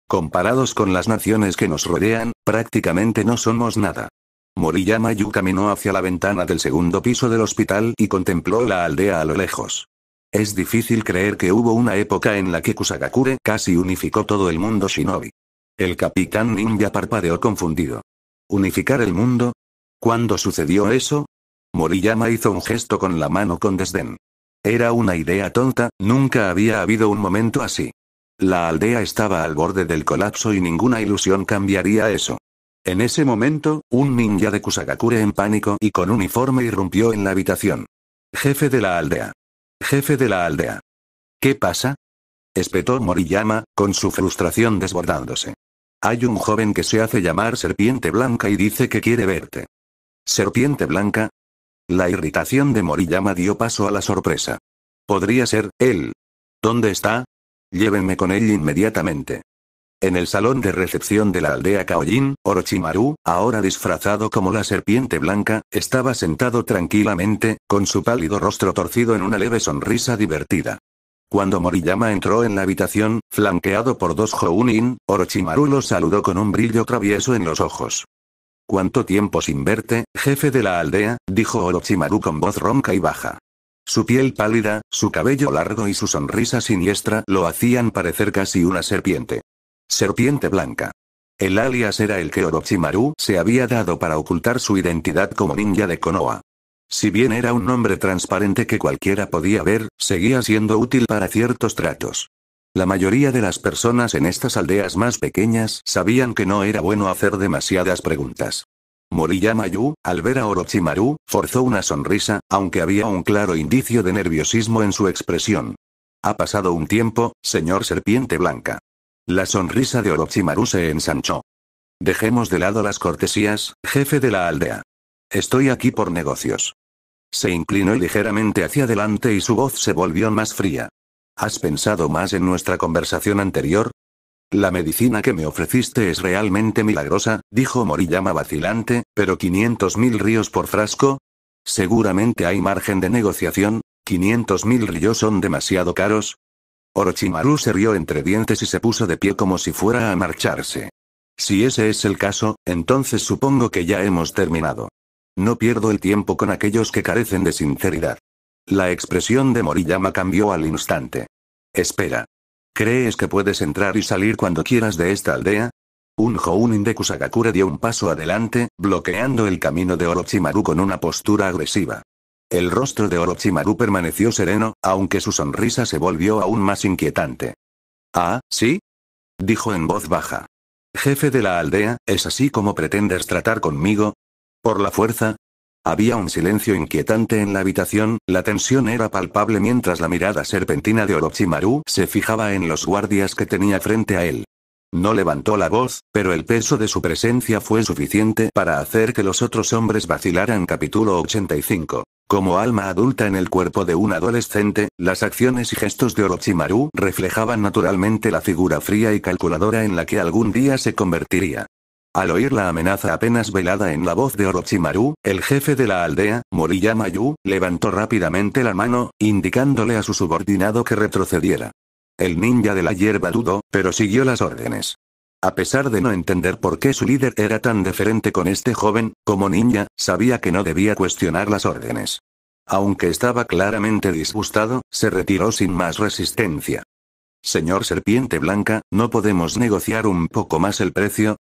Comparados con las naciones que nos rodean, prácticamente no somos nada. Moriyama Yu caminó hacia la ventana del segundo piso del hospital y contempló la aldea a lo lejos. Es difícil creer que hubo una época en la que Kusagakure casi unificó todo el mundo shinobi. El capitán ninja parpadeó confundido. ¿Unificar el mundo? ¿Cuándo sucedió eso? Moriyama hizo un gesto con la mano con desdén. Era una idea tonta, nunca había habido un momento así. La aldea estaba al borde del colapso y ninguna ilusión cambiaría eso. En ese momento, un ninja de Kusagakure en pánico y con uniforme irrumpió en la habitación. Jefe de la aldea. Jefe de la aldea. ¿Qué pasa? Espetó Moriyama, con su frustración desbordándose. Hay un joven que se hace llamar Serpiente Blanca y dice que quiere verte. ¿Serpiente Blanca? La irritación de Moriyama dio paso a la sorpresa. Podría ser él. ¿Dónde está? Llévenme con él inmediatamente. En el salón de recepción de la aldea Kaojin, Orochimaru, ahora disfrazado como la Serpiente Blanca, estaba sentado tranquilamente, con su pálido rostro torcido en una leve sonrisa divertida. Cuando Moriyama entró en la habitación, flanqueado por dos Jounin, Orochimaru lo saludó con un brillo travieso en los ojos. ¿Cuánto tiempo sin verte, jefe de la aldea?, dijo Orochimaru con voz ronca y baja. Su piel pálida, su cabello largo y su sonrisa siniestra lo hacían parecer casi una serpiente. Serpiente Blanca. El alias era el que Orochimaru se había dado para ocultar su identidad como ninja de Konoha. Si bien era un nombre transparente que cualquiera podía ver, seguía siendo útil para ciertos tratos. La mayoría de las personas en estas aldeas más pequeñas sabían que no era bueno hacer demasiadas preguntas. Moriyama Yu, al ver a Orochimaru, forzó una sonrisa, aunque había un claro indicio de nerviosismo en su expresión. Ha pasado un tiempo, señor Serpiente Blanca. La sonrisa de Orochimaru se ensanchó. Dejemos de lado las cortesías, jefe de la aldea. Estoy aquí por negocios. Se inclinó ligeramente hacia adelante y su voz se volvió más fría. ¿Has pensado más en nuestra conversación anterior? La medicina que me ofreciste es realmente milagrosa, dijo Moriyama vacilante, pero 500.000 ryos por frasco. Seguramente hay margen de negociación. 500.000 ryos son demasiado caros. Orochimaru se rió entre dientes y se puso de pie como si fuera a marcharse. Si ese es el caso, entonces supongo que ya hemos terminado. No pierdo el tiempo con aquellos que carecen de sinceridad. La expresión de Moriyama cambió al instante. Espera. ¿Crees que puedes entrar y salir cuando quieras de esta aldea? Un Jounin de Kusagakure dio un paso adelante, bloqueando el camino de Orochimaru con una postura agresiva. El rostro de Orochimaru permaneció sereno, aunque su sonrisa se volvió aún más inquietante. ¿Ah, sí? Dijo en voz baja. Jefe de la aldea, ¿es así como pretendes tratar conmigo? ¿Por la fuerza? Había un silencio inquietante en la habitación, la tensión era palpable mientras la mirada serpentina de Orochimaru se fijaba en los guardias que tenía frente a él. No levantó la voz, pero el peso de su presencia fue suficiente para hacer que los otros hombres vacilaran. Capítulo 85. Como alma adulta en el cuerpo de un adolescente, las acciones y gestos de Orochimaru reflejaban naturalmente la figura fría y calculadora en la que algún día se convertiría. Al oír la amenaza apenas velada en la voz de Orochimaru, el jefe de la aldea, Moriyama Yu, levantó rápidamente la mano, indicándole a su subordinado que retrocediera. El ninja de la hierba dudó, pero siguió las órdenes. A pesar de no entender por qué su líder era tan deferente con este joven, como ninja, sabía que no debía cuestionar las órdenes. Aunque estaba claramente disgustado, se retiró sin más resistencia. Señor Serpiente Blanca, ¿no podemos negociar un poco más el precio?,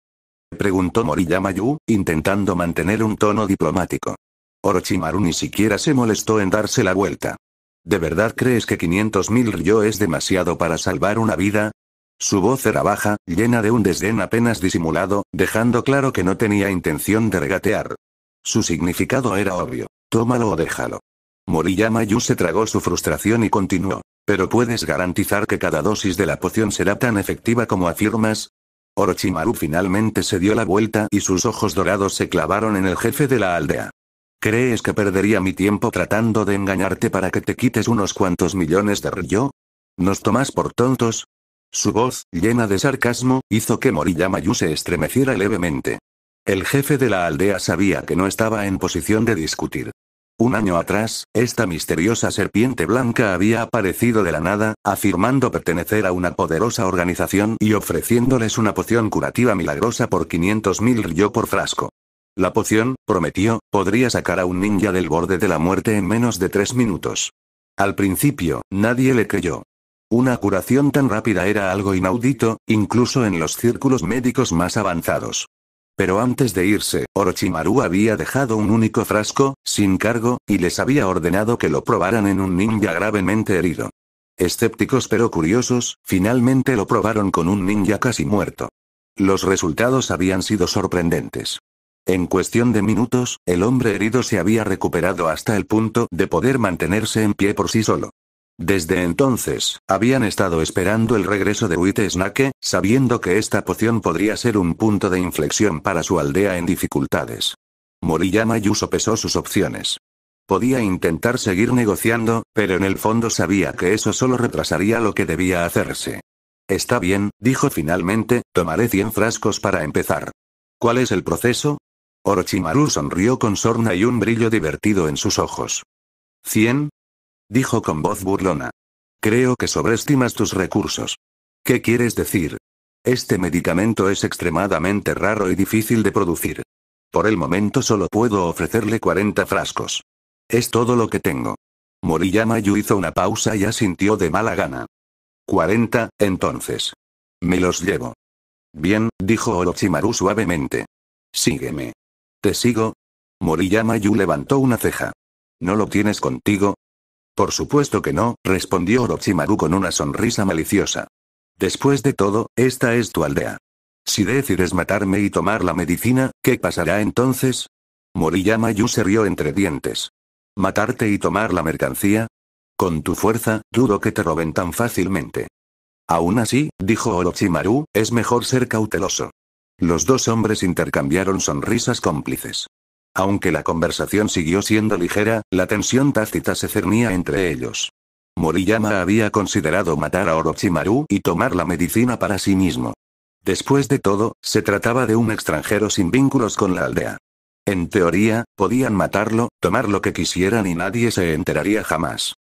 preguntó Moriyama Yu, intentando mantener un tono diplomático. Orochimaru ni siquiera se molestó en darse la vuelta. ¿De verdad crees que 500.000 ryo es demasiado para salvar una vida? Su voz era baja, llena de un desdén apenas disimulado, dejando claro que no tenía intención de regatear. Su significado era obvio. Tómalo o déjalo. Moriyama Yu se tragó su frustración y continuó. ¿Pero puedes garantizar que cada dosis de la poción será tan efectiva como afirmas? Orochimaru finalmente se dio la vuelta y sus ojos dorados se clavaron en el jefe de la aldea. ¿Crees que perdería mi tiempo tratando de engañarte para que te quites unos cuantos millones de ryo? ¿Nos tomas por tontos? Su voz, llena de sarcasmo, hizo que Moriyama Yu se estremeciera levemente. El jefe de la aldea sabía que no estaba en posición de discutir. Un año atrás, esta misteriosa serpiente blanca había aparecido de la nada, afirmando pertenecer a una poderosa organización y ofreciéndoles una poción curativa milagrosa por 500.000 ryo por frasco. La poción, prometió, podría sacar a un ninja del borde de la muerte en menos de 3 minutos. Al principio, nadie le creyó. Una curación tan rápida era algo inaudito, incluso en los círculos médicos más avanzados. Pero antes de irse, Orochimaru había dejado un único frasco, sin cargo, y les había ordenado que lo probaran en un ninja gravemente herido. Escépticos pero curiosos, finalmente lo probaron con un ninja casi muerto. Los resultados habían sido sorprendentes. En cuestión de minutos, el hombre herido se había recuperado hasta el punto de poder mantenerse en pie por sí solo. Desde entonces, habían estado esperando el regreso de White Snake, sabiendo que esta poción podría ser un punto de inflexión para su aldea en dificultades. Moriyama Yu sopesó sus opciones. Podía intentar seguir negociando, pero en el fondo sabía que eso solo retrasaría lo que debía hacerse. Está bien, dijo finalmente, tomaré 100 frascos para empezar. ¿Cuál es el proceso? Orochimaru sonrió con sorna y un brillo divertido en sus ojos. ¿100? Dijo con voz burlona. Creo que sobreestimas tus recursos. ¿Qué quieres decir? Este medicamento es extremadamente raro y difícil de producir. Por el momento solo puedo ofrecerle 40 frascos. Es todo lo que tengo. Moriyama Yu hizo una pausa y asintió de mala gana. 40, entonces. Me los llevo. Bien, dijo Orochimaru suavemente. Sígueme. ¿Te sigo? Moriyama Yu levantó una ceja. ¿No lo tienes contigo? Por supuesto que no, respondió Orochimaru con una sonrisa maliciosa. Después de todo, esta es tu aldea. Si decides matarme y tomar la medicina, ¿qué pasará entonces? Moriyama Yu se rió entre dientes. ¿Matarte y tomar la mercancía? Con tu fuerza, dudo que te roben tan fácilmente. Aún así, dijo Orochimaru, es mejor ser cauteloso. Los dos hombres intercambiaron sonrisas cómplices. Aunque la conversación siguió siendo ligera, la tensión tácita se cernía entre ellos. Moriyama había considerado matar a Orochimaru y tomar la medicina para sí mismo. Después de todo, se trataba de un extranjero sin vínculos con la aldea. En teoría, podían matarlo, tomar lo que quisieran y nadie se enteraría jamás.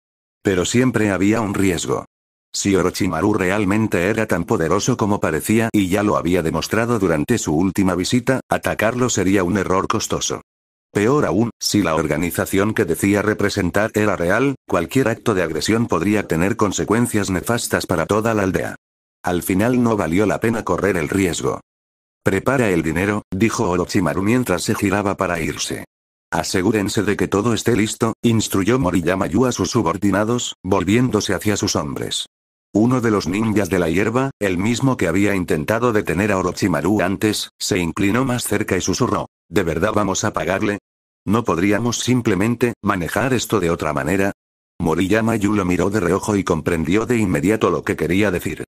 Pero siempre había un riesgo. Si Orochimaru realmente era tan poderoso como parecía y ya lo había demostrado durante su última visita, atacarlo sería un error costoso. Peor aún, si la organización que decía representar era real, cualquier acto de agresión podría tener consecuencias nefastas para toda la aldea. Al final no valió la pena correr el riesgo. Prepara el dinero, dijo Orochimaru mientras se giraba para irse. Asegúrense de que todo esté listo, instruyó Moriyama Yu a sus subordinados, volviéndose hacia sus hombres. Uno de los ninjas de la hierba, el mismo que había intentado detener a Orochimaru antes, se inclinó más cerca y susurró. ¿De verdad vamos a pagarle? ¿No podríamos simplemente manejar esto de otra manera? Moriyama Yu lo miró de reojo y comprendió de inmediato lo que quería decir.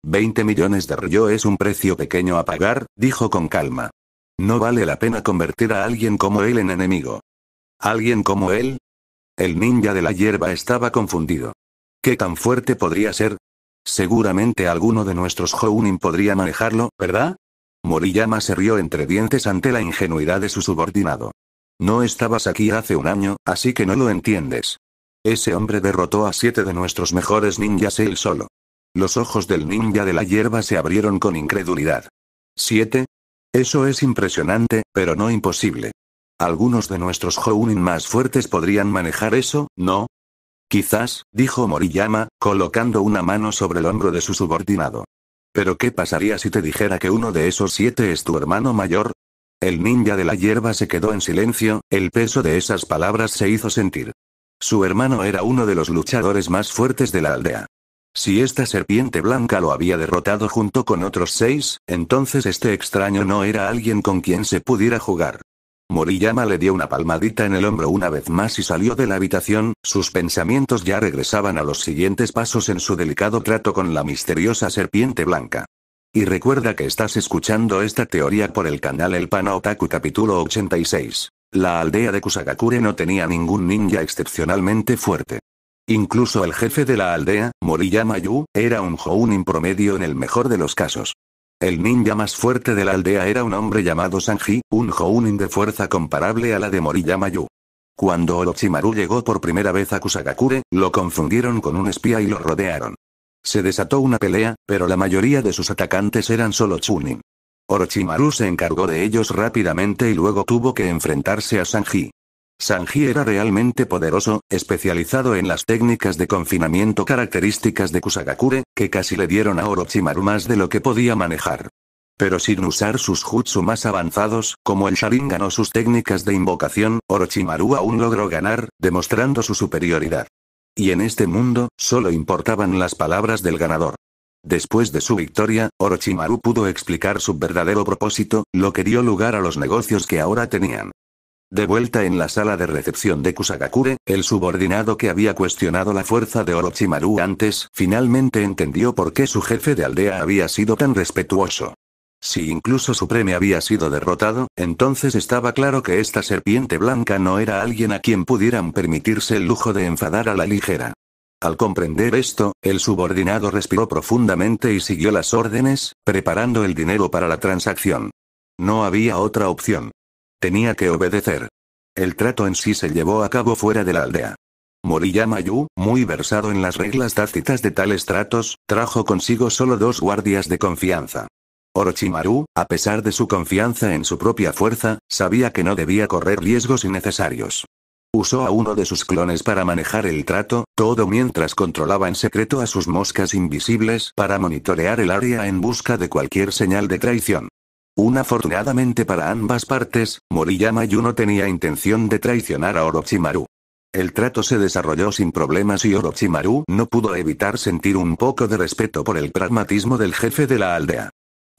20 millones de ryo es un precio pequeño a pagar, dijo con calma. No vale la pena convertir a alguien como él en enemigo. ¿Alguien como él? El ninja de la hierba estaba confundido. ¿Qué tan fuerte podría ser? Seguramente alguno de nuestros Jounin podría manejarlo, ¿verdad? Moriyama se rió entre dientes ante la ingenuidad de su subordinado. No estabas aquí hace un año, así que no lo entiendes. Ese hombre derrotó a 7 de nuestros mejores ninjas él solo. Los ojos del ninja de la hierba se abrieron con incredulidad. ¿7? Eso es impresionante, pero no imposible. Algunos de nuestros Jounin más fuertes podrían manejar eso, ¿no? Quizás, dijo Moriyama, colocando una mano sobre el hombro de su subordinado. ¿Pero qué pasaría si te dijera que uno de esos 7 es tu hermano mayor? El ninja de la hierba se quedó en silencio, el peso de esas palabras se hizo sentir. Su hermano era uno de los luchadores más fuertes de la aldea. Si esta serpiente blanca lo había derrotado junto con otros 6, entonces este extraño no era alguien con quien se pudiera jugar. Moriyama le dio una palmadita en el hombro una vez más y salió de la habitación, sus pensamientos ya regresaban a los siguientes pasos en su delicado trato con la misteriosa serpiente blanca. Y recuerda que estás escuchando esta teoría por el canal El Pana Otaku capítulo 86. La aldea de Kusagakure no tenía ningún ninja excepcionalmente fuerte. Incluso el jefe de la aldea, Moriyama Yu, era un Jounin promedio en el mejor de los casos. El ninja más fuerte de la aldea era un hombre llamado Sanji, un Jounin de fuerza comparable a la de Moriyama Yu. Cuando Orochimaru llegó por primera vez a Kusagakure, lo confundieron con un espía y lo rodearon. Se desató una pelea, pero la mayoría de sus atacantes eran solo Chunin. Orochimaru se encargó de ellos rápidamente y luego tuvo que enfrentarse a Sanji. Sanji era realmente poderoso, especializado en las técnicas de confinamiento características de Kusagakure, que casi le dieron a Orochimaru más de lo que podía manejar. Pero sin usar sus jutsu más avanzados, como el Sharingan o sus técnicas de invocación, Orochimaru aún logró ganar, demostrando su superioridad. Y en este mundo, solo importaban las palabras del ganador. Después de su victoria, Orochimaru pudo explicar su verdadero propósito, lo que dio lugar a los negocios que ahora tenían. De vuelta en la sala de recepción de Kusagakure, el subordinado que había cuestionado la fuerza de Orochimaru antes, finalmente entendió por qué su jefe de aldea había sido tan respetuoso. Si incluso Supreme había sido derrotado, entonces estaba claro que esta serpiente blanca no era alguien a quien pudieran permitirse el lujo de enfadar a la ligera. Al comprender esto, el subordinado respiró profundamente y siguió las órdenes, preparando el dinero para la transacción. No había otra opción. Tenía que obedecer. El trato en sí se llevó a cabo fuera de la aldea. Moriyama Yu, muy versado en las reglas tácitas de tales tratos, trajo consigo solo 2 guardias de confianza. Orochimaru, a pesar de su confianza en su propia fuerza, sabía que no debía correr riesgos innecesarios. Usó a uno de sus clones para manejar el trato, todo mientras controlaba en secreto a sus moscas invisibles para monitorear el área en busca de cualquier señal de traición. Afortunadamente para ambas partes, Moriyama Yu no tenía intención de traicionar a Orochimaru. El trato se desarrolló sin problemas y Orochimaru no pudo evitar sentir un poco de respeto por el pragmatismo del jefe de la aldea.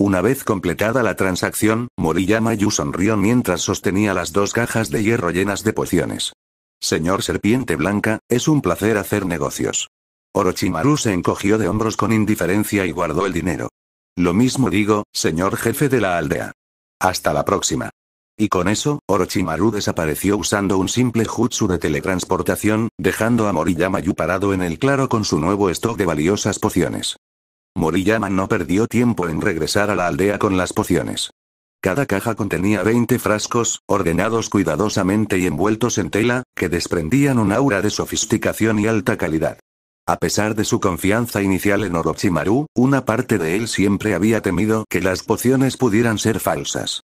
Una vez completada la transacción, Moriyama Yu sonrió mientras sostenía las 2 cajas de hierro llenas de pociones. Señor Serpiente Blanca, es un placer hacer negocios. Orochimaru se encogió de hombros con indiferencia y guardó el dinero. Lo mismo digo, señor jefe de la aldea. Hasta la próxima. Y con eso, Orochimaru desapareció usando un simple jutsu de teletransportación, dejando a Moriyama Yu parado en el claro con su nuevo stock de valiosas pociones. Moriyama no perdió tiempo en regresar a la aldea con las pociones. Cada caja contenía 20 frascos, ordenados cuidadosamente y envueltos en tela, que desprendían un aura de sofisticación y alta calidad. A pesar de su confianza inicial en Orochimaru, una parte de él siempre había temido que las pociones pudieran ser falsas.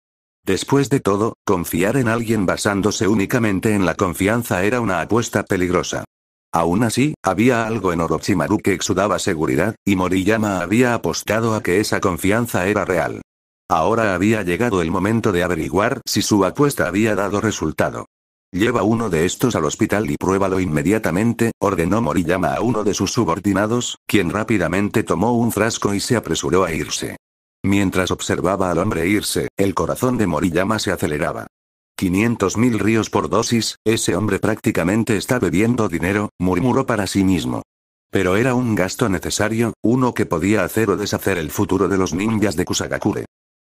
Después de todo, confiar en alguien basándose únicamente en la confianza era una apuesta peligrosa. Aún así, había algo en Orochimaru que exudaba seguridad, y Moriyama había apostado a que esa confianza era real. Ahora había llegado el momento de averiguar si su apuesta había dado resultado. Lleva uno de estos al hospital y pruébalo inmediatamente, ordenó Moriyama a uno de sus subordinados, quien rápidamente tomó un frasco y se apresuró a irse. Mientras observaba al hombre irse, el corazón de Moriyama se aceleraba. 500.000 ríos por dosis, ese hombre prácticamente está bebiendo dinero, murmuró para sí mismo. Pero era un gasto necesario, uno que podía hacer o deshacer el futuro de los ninjas de Kusagakure.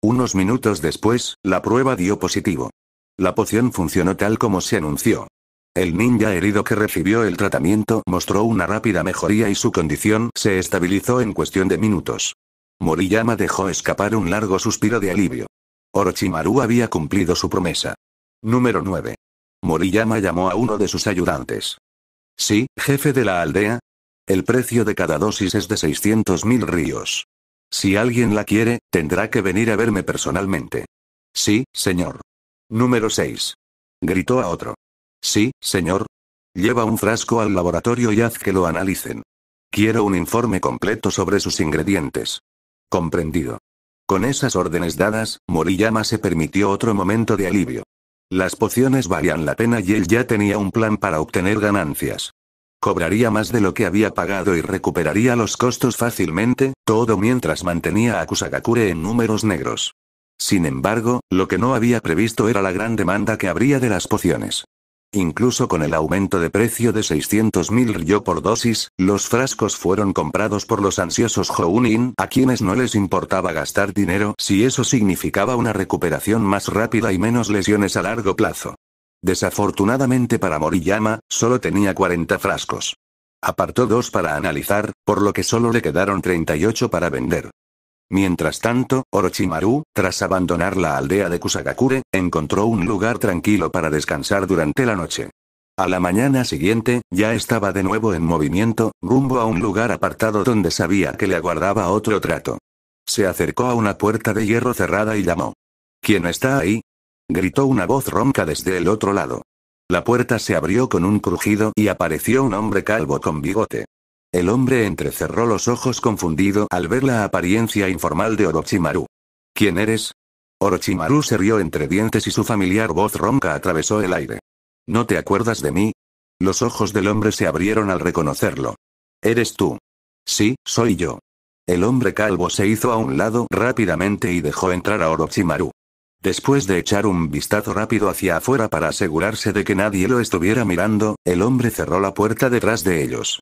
Unos minutos después, la prueba dio positivo. La poción funcionó tal como se anunció. El ninja herido que recibió el tratamiento mostró una rápida mejoría y su condición se estabilizó en cuestión de minutos. Moriyama dejó escapar un largo suspiro de alivio. Orochimaru había cumplido su promesa. Número 9. Moriyama llamó a uno de sus ayudantes. Sí, jefe de la aldea. El precio de cada dosis es de 600.000 ríos. Si alguien la quiere, tendrá que venir a verme personalmente. Sí, señor. Número 6. Gritó a otro. Sí, señor. Lleva un frasco al laboratorio y haz que lo analicen. Quiero un informe completo sobre sus ingredientes. Comprendido. Con esas órdenes dadas, Moriyama se permitió otro momento de alivio. Las pociones valían la pena y él ya tenía un plan para obtener ganancias. Cobraría más de lo que había pagado y recuperaría los costos fácilmente, todo mientras mantenía a Kusagakure en números negros. Sin embargo, lo que no había previsto era la gran demanda que habría de las pociones. Incluso con el aumento de precio de 600.000 ryo por dosis, los frascos fueron comprados por los ansiosos Jounin, a quienes no les importaba gastar dinero si eso significaba una recuperación más rápida y menos lesiones a largo plazo. Desafortunadamente para Moriyama, solo tenía 40 frascos. Apartó 2 para analizar, por lo que solo le quedaron 38 para vender. Mientras tanto, Orochimaru, tras abandonar la aldea de Kusagakure, encontró un lugar tranquilo para descansar durante la noche. A la mañana siguiente, ya estaba de nuevo en movimiento, rumbo a un lugar apartado donde sabía que le aguardaba otro trato. Se acercó a una puerta de hierro cerrada y llamó. ¿Quién está ahí? Gritó una voz ronca desde el otro lado. La puerta se abrió con un crujido y apareció un hombre calvo con bigote. El hombre entrecerró los ojos confundido al ver la apariencia informal de Orochimaru. ¿Quién eres? Orochimaru se rió entre dientes y su familiar voz ronca atravesó el aire. ¿No te acuerdas de mí? Los ojos del hombre se abrieron al reconocerlo. ¿Eres tú? Sí, soy yo. El hombre calvo se hizo a un lado rápidamente y dejó entrar a Orochimaru. Después de echar un vistazo rápido hacia afuera para asegurarse de que nadie lo estuviera mirando, el hombre cerró la puerta detrás de ellos.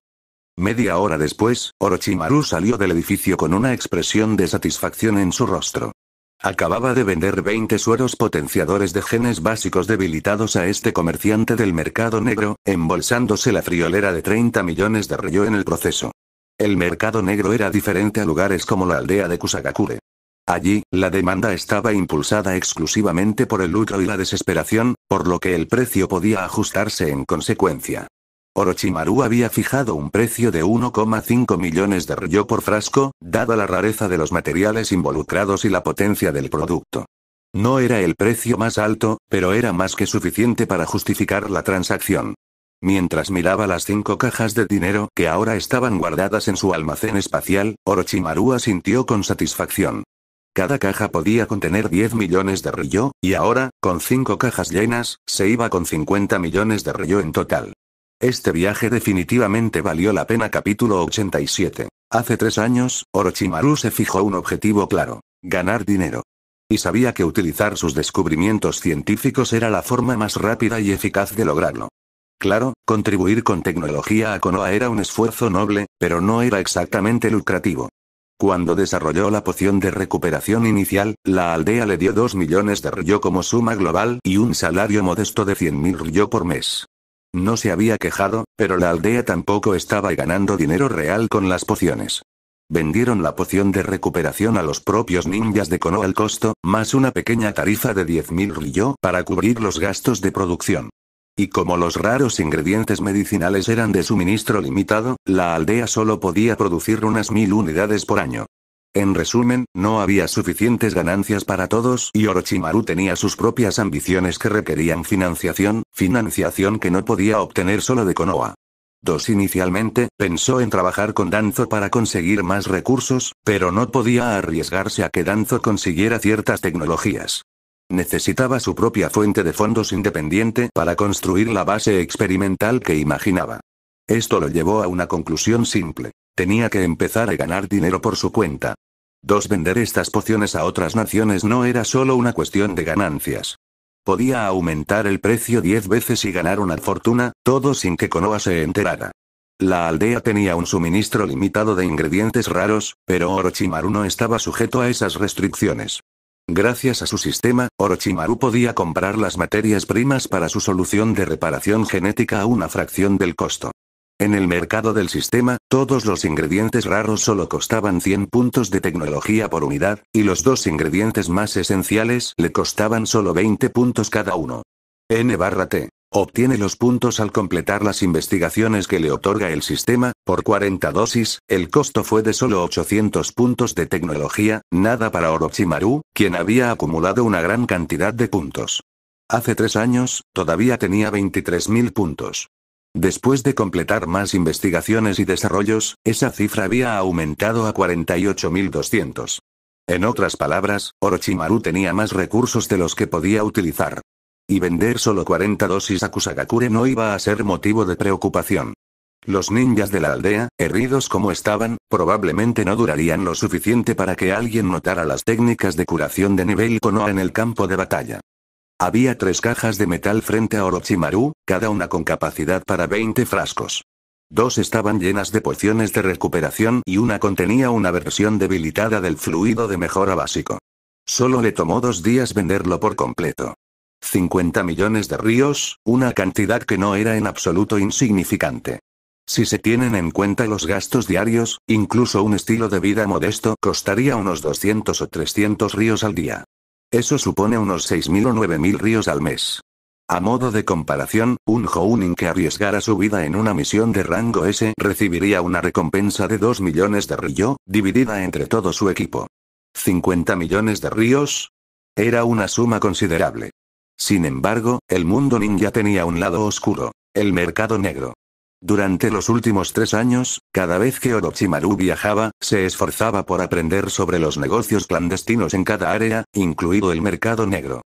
Media hora después, Orochimaru salió del edificio con una expresión de satisfacción en su rostro. Acababa de vender 20 sueros potenciadores de genes básicos debilitados a este comerciante del mercado negro, embolsándose la friolera de 30 millones de ryo en el proceso. El mercado negro era diferente a lugares como la aldea de Kusagakure. Allí, la demanda estaba impulsada exclusivamente por el lucro y la desesperación, por lo que el precio podía ajustarse en consecuencia. Orochimaru había fijado un precio de 1,5 millones de ryo por frasco, dada la rareza de los materiales involucrados y la potencia del producto. No era el precio más alto, pero era más que suficiente para justificar la transacción. Mientras miraba las 5 cajas de dinero que ahora estaban guardadas en su almacén espacial, Orochimaru asintió con satisfacción. Cada caja podía contener 10 millones de ryo, y ahora, con 5 cajas llenas, se iba con 50 millones de ryo en total. Este viaje definitivamente valió la pena. Capítulo 87. Hace 3 años, Orochimaru se fijó un objetivo claro: ganar dinero. Y sabía que utilizar sus descubrimientos científicos era la forma más rápida y eficaz de lograrlo. Claro, contribuir con tecnología a Konoha era un esfuerzo noble, pero no era exactamente lucrativo. Cuando desarrolló la poción de recuperación inicial, la aldea le dio 2 millones de ryo como suma global y un salario modesto de 100.000 ryo por mes. No se había quejado, pero la aldea tampoco estaba ganando dinero real con las pociones. Vendieron la poción de recuperación a los propios ninjas de Konoha al costo, más una pequeña tarifa de 10.000 ryo para cubrir los gastos de producción. Y como los raros ingredientes medicinales eran de suministro limitado, la aldea solo podía producir unas 1000 unidades por año. En resumen, no había suficientes ganancias para todos y Orochimaru tenía sus propias ambiciones que requerían financiación que no podía obtener solo de Konoha. Inicialmente, pensó en trabajar con Danzo para conseguir más recursos, pero no podía arriesgarse a que Danzo consiguiera ciertas tecnologías. Necesitaba su propia fuente de fondos independiente para construir la base experimental que imaginaba. Esto lo llevó a una conclusión simple: tenía que empezar a ganar dinero por su cuenta. Vender estas pociones a otras naciones no era solo una cuestión de ganancias. Podía aumentar el precio 10 veces y ganar una fortuna, todo sin que Konoha se enterara. La aldea tenía un suministro limitado de ingredientes raros, pero Orochimaru no estaba sujeto a esas restricciones. Gracias a su sistema, Orochimaru podía comprar las materias primas para su solución de reparación genética a una fracción del costo. En el mercado del sistema, todos los ingredientes raros solo costaban 100 puntos de tecnología por unidad, y los 2 ingredientes más esenciales le costaban solo 20 puntos cada uno. N/T. Obtiene los puntos al completar las investigaciones que le otorga el sistema. Por 40 dosis, el costo fue de solo 800 puntos de tecnología, nada para Orochimaru, quien había acumulado una gran cantidad de puntos. Hace 3 años, todavía tenía 23.000 puntos. Después de completar más investigaciones y desarrollos, esa cifra había aumentado a 48.200. En otras palabras, Orochimaru tenía más recursos de los que podía utilizar. Y vender solo 40 dosis a Kusagakure no iba a ser motivo de preocupación. Los ninjas de la aldea, heridos como estaban, probablemente no durarían lo suficiente para que alguien notara las técnicas de curación de nivel Konoha en el campo de batalla. Había 3 cajas de metal frente a Orochimaru, cada una con capacidad para 20 frascos. 2 estaban llenas de pociones de recuperación y una contenía una versión debilitada del fluido de mejora básico. Solo le tomó 2 días venderlo por completo. 50 millones de ryos, una cantidad que no era en absoluto insignificante. Si se tienen en cuenta los gastos diarios, incluso un estilo de vida modesto costaría unos 200 o 300 ryos al día. Eso supone unos 6.000 o 9.000 ryos al mes. A modo de comparación, un Jounin que arriesgara su vida en una misión de rango S recibiría una recompensa de 2 millones de ryo, dividida entre todo su equipo. 50 millones de ryos. Era una suma considerable. Sin embargo, el mundo ninja tenía un lado oscuro: el mercado negro. Durante los últimos 3 años, cada vez que Orochimaru viajaba, se esforzaba por aprender sobre los negocios clandestinos en cada área, incluido el mercado negro.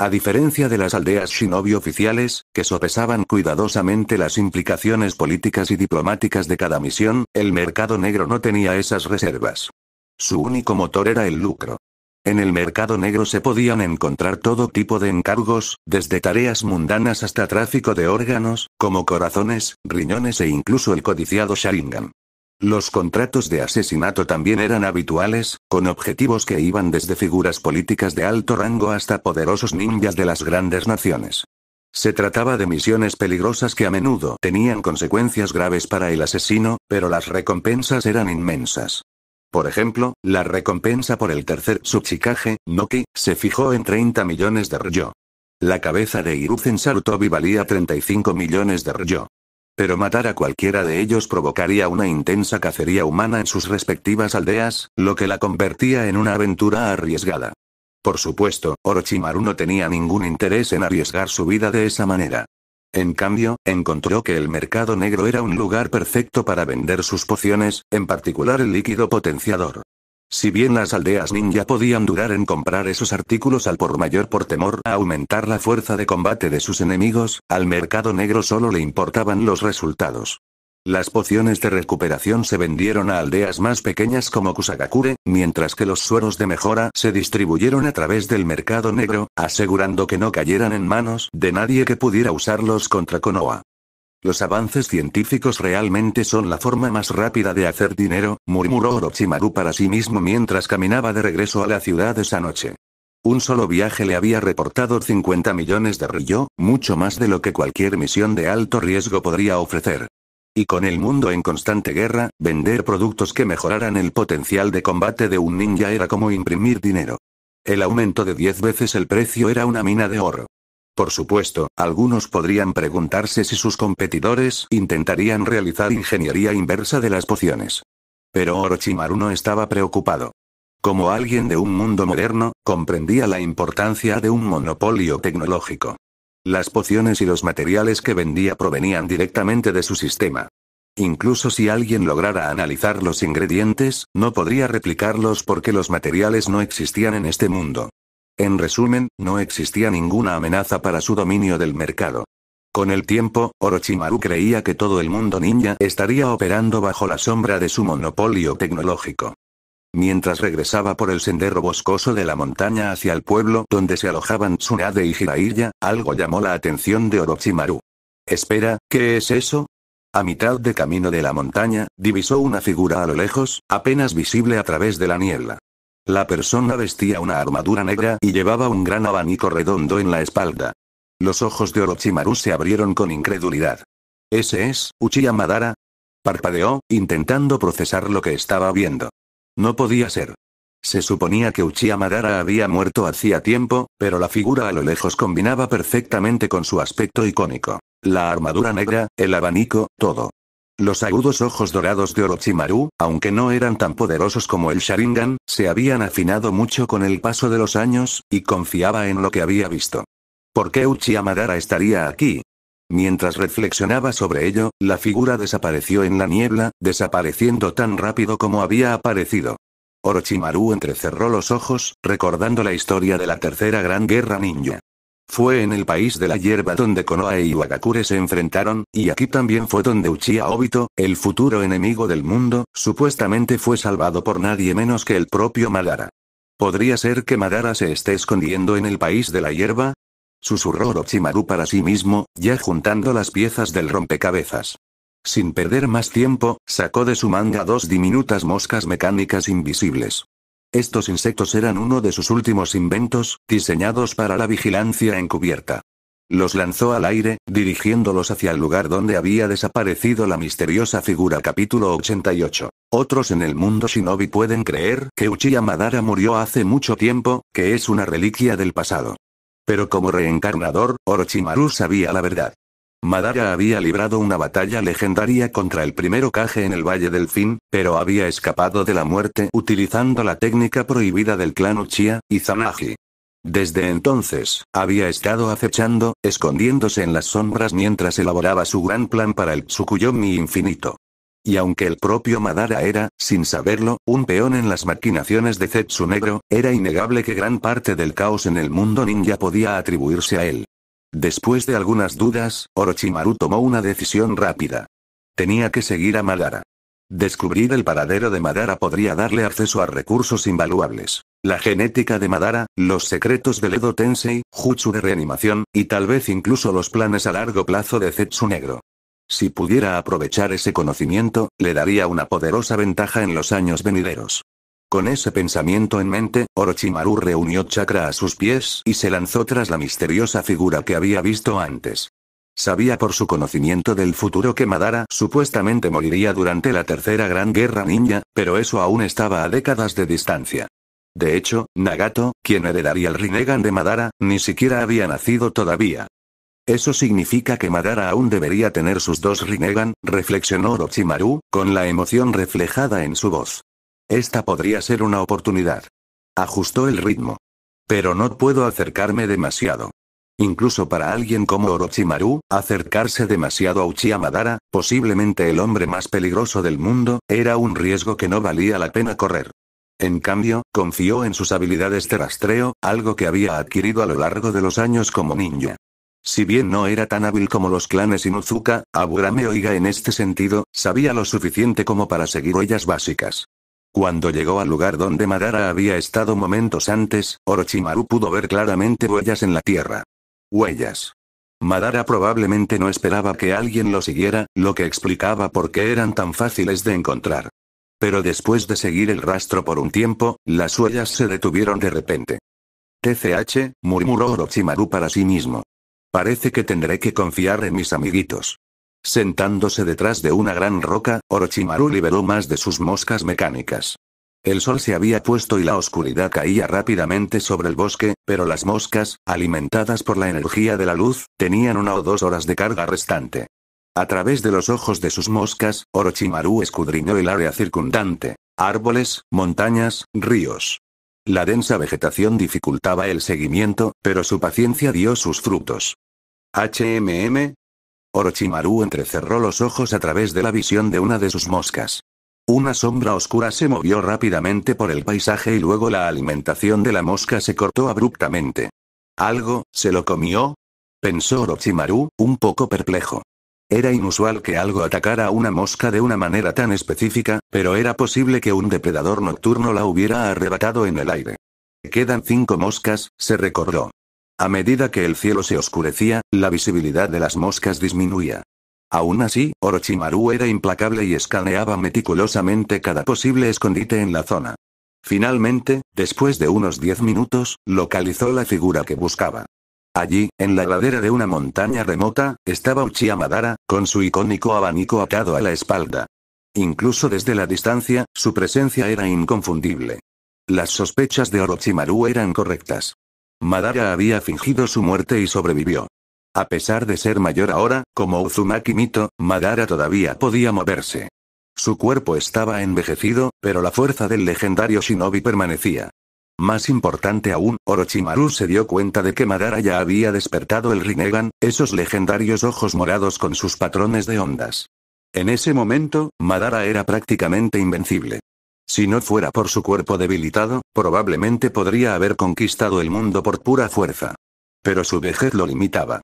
A diferencia de las aldeas shinobi oficiales, que sopesaban cuidadosamente las implicaciones políticas y diplomáticas de cada misión, el mercado negro no tenía esas reservas. Su único motor era el lucro. En el mercado negro se podían encontrar todo tipo de encargos, desde tareas mundanas hasta tráfico de órganos, como corazones, riñones e incluso el codiciado Sharingan. Los contratos de asesinato también eran habituales, con objetivos que iban desde figuras políticas de alto rango hasta poderosos ninjas de las grandes naciones. Se trataba de misiones peligrosas que a menudo tenían consecuencias graves para el asesino, pero las recompensas eran inmensas. Por ejemplo, la recompensa por el tercer Tsuchikage no Ki se fijó en 30 millones de ryo. La cabeza de Hiruzen Sarutobi valía 35 millones de ryo. Pero matar a cualquiera de ellos provocaría una intensa cacería humana en sus respectivas aldeas, lo que la convertía en una aventura arriesgada. Por supuesto, Orochimaru no tenía ningún interés en arriesgar su vida de esa manera. En cambio, encontró que el mercado negro era un lugar perfecto para vender sus pociones, en particular el líquido potenciador. Si bien las aldeas ninja podían durar en comprar esos artículos al por mayor por temor a aumentar la fuerza de combate de sus enemigos, al mercado negro solo le importaban los resultados. Las pociones de recuperación se vendieron a aldeas más pequeñas como Kusagakure, mientras que los sueros de mejora se distribuyeron a través del mercado negro, asegurando que no cayeran en manos de nadie que pudiera usarlos contra Konoha. Los avances científicos realmente son la forma más rápida de hacer dinero, murmuró Orochimaru para sí mismo mientras caminaba de regreso a la ciudad esa noche. Un solo viaje le había reportado 50 millones de ryo, mucho más de lo que cualquier misión de alto riesgo podría ofrecer. Y con el mundo en constante guerra, vender productos que mejoraran el potencial de combate de un ninja era como imprimir dinero. El aumento de 10 veces el precio era una mina de oro. Por supuesto, algunos podrían preguntarse si sus competidores intentarían realizar ingeniería inversa de las pociones. Pero Orochimaru no estaba preocupado. Como alguien de un mundo moderno, comprendía la importancia de un monopolio tecnológico. Las pociones y los materiales que vendía provenían directamente de su sistema. Incluso si alguien lograra analizar los ingredientes, no podría replicarlos porque los materiales no existían en este mundo. En resumen, no existía ninguna amenaza para su dominio del mercado. Con el tiempo, Orochimaru creía que todo el mundo ninja estaría operando bajo la sombra de su monopolio tecnológico. Mientras regresaba por el sendero boscoso de la montaña hacia el pueblo donde se alojaban Tsunade y Jiraiya, algo llamó la atención de Orochimaru. Espera, ¿qué es eso? A mitad de camino de la montaña, divisó una figura a lo lejos, apenas visible a través de la niebla. La persona vestía una armadura negra y llevaba un gran abanico redondo en la espalda. Los ojos de Orochimaru se abrieron con incredulidad. ¿Ese es Uchiha Madara? Parpadeó, intentando procesar lo que estaba viendo. No podía ser. Se suponía que Uchiha Madara había muerto hacía tiempo, pero la figura a lo lejos combinaba perfectamente con su aspecto icónico. La armadura negra, el abanico, todo. Los agudos ojos dorados de Orochimaru, aunque no eran tan poderosos como el Sharingan, se habían afinado mucho con el paso de los años, y confiaba en lo que había visto. ¿Por qué Uchiha Madara estaría aquí? Mientras reflexionaba sobre ello, la figura desapareció en la niebla, desapareciendo tan rápido como había aparecido. Orochimaru entrecerró los ojos, recordando la historia de la tercera gran guerra ninja. Fue en el país de la hierba donde Konoha e Iwagakure se enfrentaron, y aquí también fue donde Uchiha Obito, el futuro enemigo del mundo, supuestamente fue salvado por nadie menos que el propio Madara. ¿Podría ser que Madara se esté escondiendo en el país de la hierba? Susurró Orochimaru para sí mismo, ya juntando las piezas del rompecabezas. Sin perder más tiempo, sacó de su manga dos diminutas moscas mecánicas invisibles. Estos insectos eran uno de sus últimos inventos, diseñados para la vigilancia encubierta. Los lanzó al aire, dirigiéndolos hacia el lugar donde había desaparecido la misteriosa figura. Capítulo 88. Otros en el mundo shinobi pueden creer que Uchiha Madara murió hace mucho tiempo, que es una reliquia del pasado. Pero como reencarnador, Orochimaru sabía la verdad. Madara había librado una batalla legendaria contra el primer Hokage en el Valle del Fin, pero había escapado de la muerte utilizando la técnica prohibida del clan Uchiha, Izanagi. Desde entonces, había estado acechando, escondiéndose en las sombras mientras elaboraba su gran plan para el Tsukuyomi infinito. Y aunque el propio Madara era, sin saberlo, un peón en las maquinaciones de Zetsu Negro, era innegable que gran parte del caos en el mundo ninja podía atribuirse a él. Después de algunas dudas, Orochimaru tomó una decisión rápida. Tenía que seguir a Madara. Descubrir el paradero de Madara podría darle acceso a recursos invaluables. La genética de Madara, los secretos del Edo Tensei, Jutsu de reanimación, y tal vez incluso los planes a largo plazo de Zetsu Negro. Si pudiera aprovechar ese conocimiento, le daría una poderosa ventaja en los años venideros. Con ese pensamiento en mente, Orochimaru reunió chakra a sus pies y se lanzó tras la misteriosa figura que había visto antes. Sabía por su conocimiento del futuro que Madara supuestamente moriría durante la tercera gran guerra ninja, pero eso aún estaba a décadas de distancia. De hecho, Nagato, quien heredaría el Rinnegan de Madara, ni siquiera había nacido todavía. Eso significa que Madara aún debería tener sus dos Rinnegan, reflexionó Orochimaru, con la emoción reflejada en su voz. Esta podría ser una oportunidad. Ajustó el ritmo. Pero no puedo acercarme demasiado. Incluso para alguien como Orochimaru, acercarse demasiado a Uchiha Madara, posiblemente el hombre más peligroso del mundo, era un riesgo que no valía la pena correr. En cambio, confió en sus habilidades de rastreo, algo que había adquirido a lo largo de los años como ninja. Si bien no era tan hábil como los clanes Inuzuka, Aburame Oiga en este sentido, sabía lo suficiente como para seguir huellas básicas. Cuando llegó al lugar donde Madara había estado momentos antes, Orochimaru pudo ver claramente huellas en la tierra. Huellas. Madara probablemente no esperaba que alguien lo siguiera, lo que explicaba por qué eran tan fáciles de encontrar. Pero después de seguir el rastro por un tiempo, las huellas se detuvieron de repente. TCH, murmuró Orochimaru para sí mismo. Parece que tendré que confiar en mis amiguitos. Sentándose detrás de una gran roca, Orochimaru liberó más de sus moscas mecánicas. El sol se había puesto y la oscuridad caía rápidamente sobre el bosque, pero las moscas, alimentadas por la energía de la luz, tenían 1 o 2 horas de carga restante. A través de los ojos de sus moscas, Orochimaru escudriñó el área circundante: árboles, montañas, ríos. La densa vegetación dificultaba el seguimiento, pero su paciencia dio sus frutos. Orochimaru entrecerró los ojos a través de la visión de una de sus moscas. Una sombra oscura se movió rápidamente por el paisaje y luego la alimentación de la mosca se cortó abruptamente. ¿Algo se lo comió?, pensó Orochimaru, un poco perplejo. Era inusual que algo atacara a una mosca de una manera tan específica, pero era posible que un depredador nocturno la hubiera arrebatado en el aire. Quedan 5 moscas, se recordó. A medida que el cielo se oscurecía, la visibilidad de las moscas disminuía. Aún así, Orochimaru era implacable y escaneaba meticulosamente cada posible escondite en la zona. Finalmente, después de unos 10 minutos, localizó la figura que buscaba. Allí, en la ladera de una montaña remota, estaba Uchiha Madara, con su icónico abanico atado a la espalda. Incluso desde la distancia, su presencia era inconfundible. Las sospechas de Orochimaru eran correctas. Madara había fingido su muerte y sobrevivió. A pesar de ser mayor ahora, como Uzumaki Mito, Madara todavía podía moverse. Su cuerpo estaba envejecido, pero la fuerza del legendario shinobi permanecía. Más importante aún, Orochimaru se dio cuenta de que Madara ya había despertado el Rinnegan, esos legendarios ojos morados con sus patrones de ondas. En ese momento, Madara era prácticamente invencible. Si no fuera por su cuerpo debilitado, probablemente podría haber conquistado el mundo por pura fuerza. Pero su vejez lo limitaba.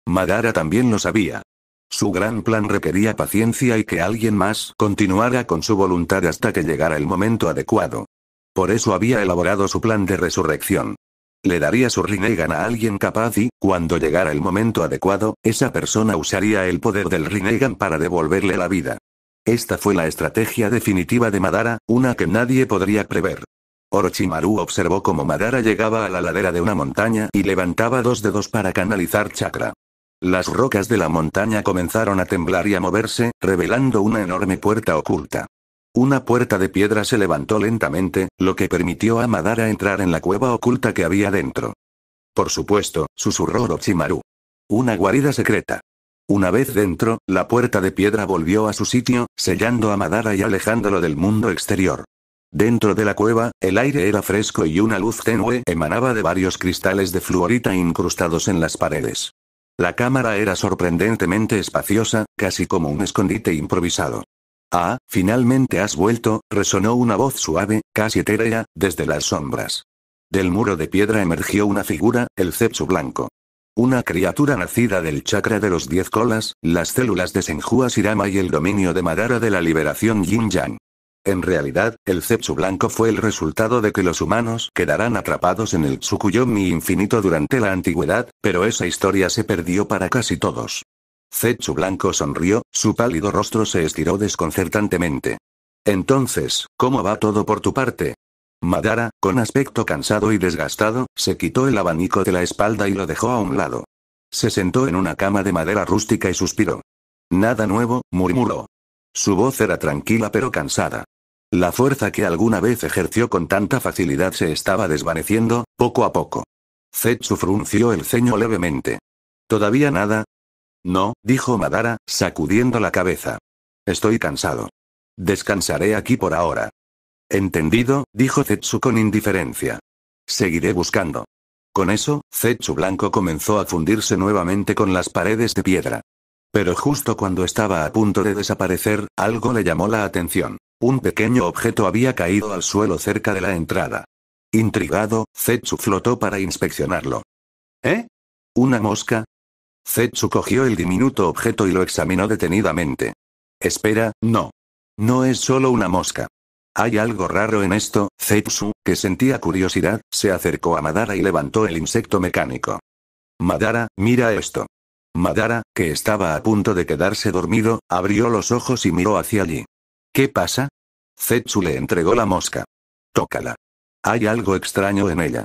Madara también lo sabía. Su gran plan requería paciencia y que alguien más continuara con su voluntad hasta que llegara el momento adecuado. Por eso había elaborado su plan de resurrección. Le daría su Rinnegan a alguien capaz y, cuando llegara el momento adecuado, esa persona usaría el poder del Rinnegan para devolverle la vida. Esta fue la estrategia definitiva de Madara, una que nadie podría prever. Orochimaru observó cómo Madara llegaba a la ladera de una montaña y levantaba 2 dedos para canalizar chakra. Las rocas de la montaña comenzaron a temblar y a moverse, revelando una enorme puerta oculta. Una puerta de piedra se levantó lentamente, lo que permitió a Madara entrar en la cueva oculta que había dentro. Por supuesto, susurró Orochimaru. Una guarida secreta. Una vez dentro, la puerta de piedra volvió a su sitio, sellando a Madara y alejándolo del mundo exterior. Dentro de la cueva, el aire era fresco y una luz tenue emanaba de varios cristales de fluorita incrustados en las paredes. La cámara era sorprendentemente espaciosa, casi como un escondite improvisado. «Ah, finalmente has vuelto», resonó una voz suave, casi etérea, desde las sombras. Del muro de piedra emergió una figura, el Zetsu blanco. Una criatura nacida del chakra de los 10 colas, las células de Senju Shirama y el dominio de Madara de la liberación Yin-Yang. En realidad, el Zetsu blanco fue el resultado de que los humanos quedaran atrapados en el Tsukuyomi infinito durante la antigüedad, pero esa historia se perdió para casi todos. Zetsu blanco sonrió, su pálido rostro se estiró desconcertantemente. Entonces, ¿cómo va todo por tu parte? Madara, con aspecto cansado y desgastado, se quitó el abanico de la espalda y lo dejó a un lado. Se sentó en una cama de madera rústica y suspiró. Nada nuevo, murmuró. Su voz era tranquila pero cansada. La fuerza que alguna vez ejerció con tanta facilidad se estaba desvaneciendo, poco a poco. Zetsu frunció el ceño levemente. ¿Todavía nada? No, dijo Madara, sacudiendo la cabeza. Estoy cansado. Descansaré aquí por ahora. Entendido, dijo Zetsu con indiferencia. Seguiré buscando. Con eso, Zetsu blanco comenzó a fundirse nuevamente con las paredes de piedra. Pero justo cuando estaba a punto de desaparecer, algo le llamó la atención. Un pequeño objeto había caído al suelo cerca de la entrada. Intrigado, Zetsu flotó para inspeccionarlo. ¿Eh? ¿Una mosca? Zetsu cogió el diminuto objeto y lo examinó detenidamente. Espera, no. No es solo una mosca. Hay algo raro en esto. Zetsu, que sentía curiosidad, se acercó a Madara y levantó el insecto mecánico. Madara, mira esto. Madara, que estaba a punto de quedarse dormido, abrió los ojos y miró hacia allí. ¿Qué pasa? Zetsu le entregó la mosca. Tócala. Hay algo extraño en ella.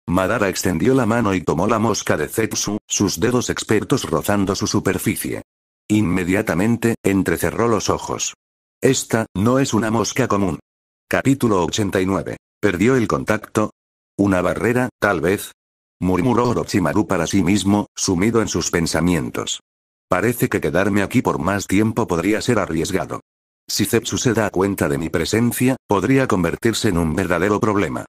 Madara extendió la mano y tomó la mosca de Zetsu, sus dedos expertos rozando su superficie. Inmediatamente, entrecerró los ojos. Esta, no es una mosca común. Capítulo 89. ¿Perdió el contacto? ¿Una barrera, tal vez? Murmuró Orochimaru para sí mismo, sumido en sus pensamientos. Parece que quedarme aquí por más tiempo podría ser arriesgado. Si Zetsu se da cuenta de mi presencia, podría convertirse en un verdadero problema.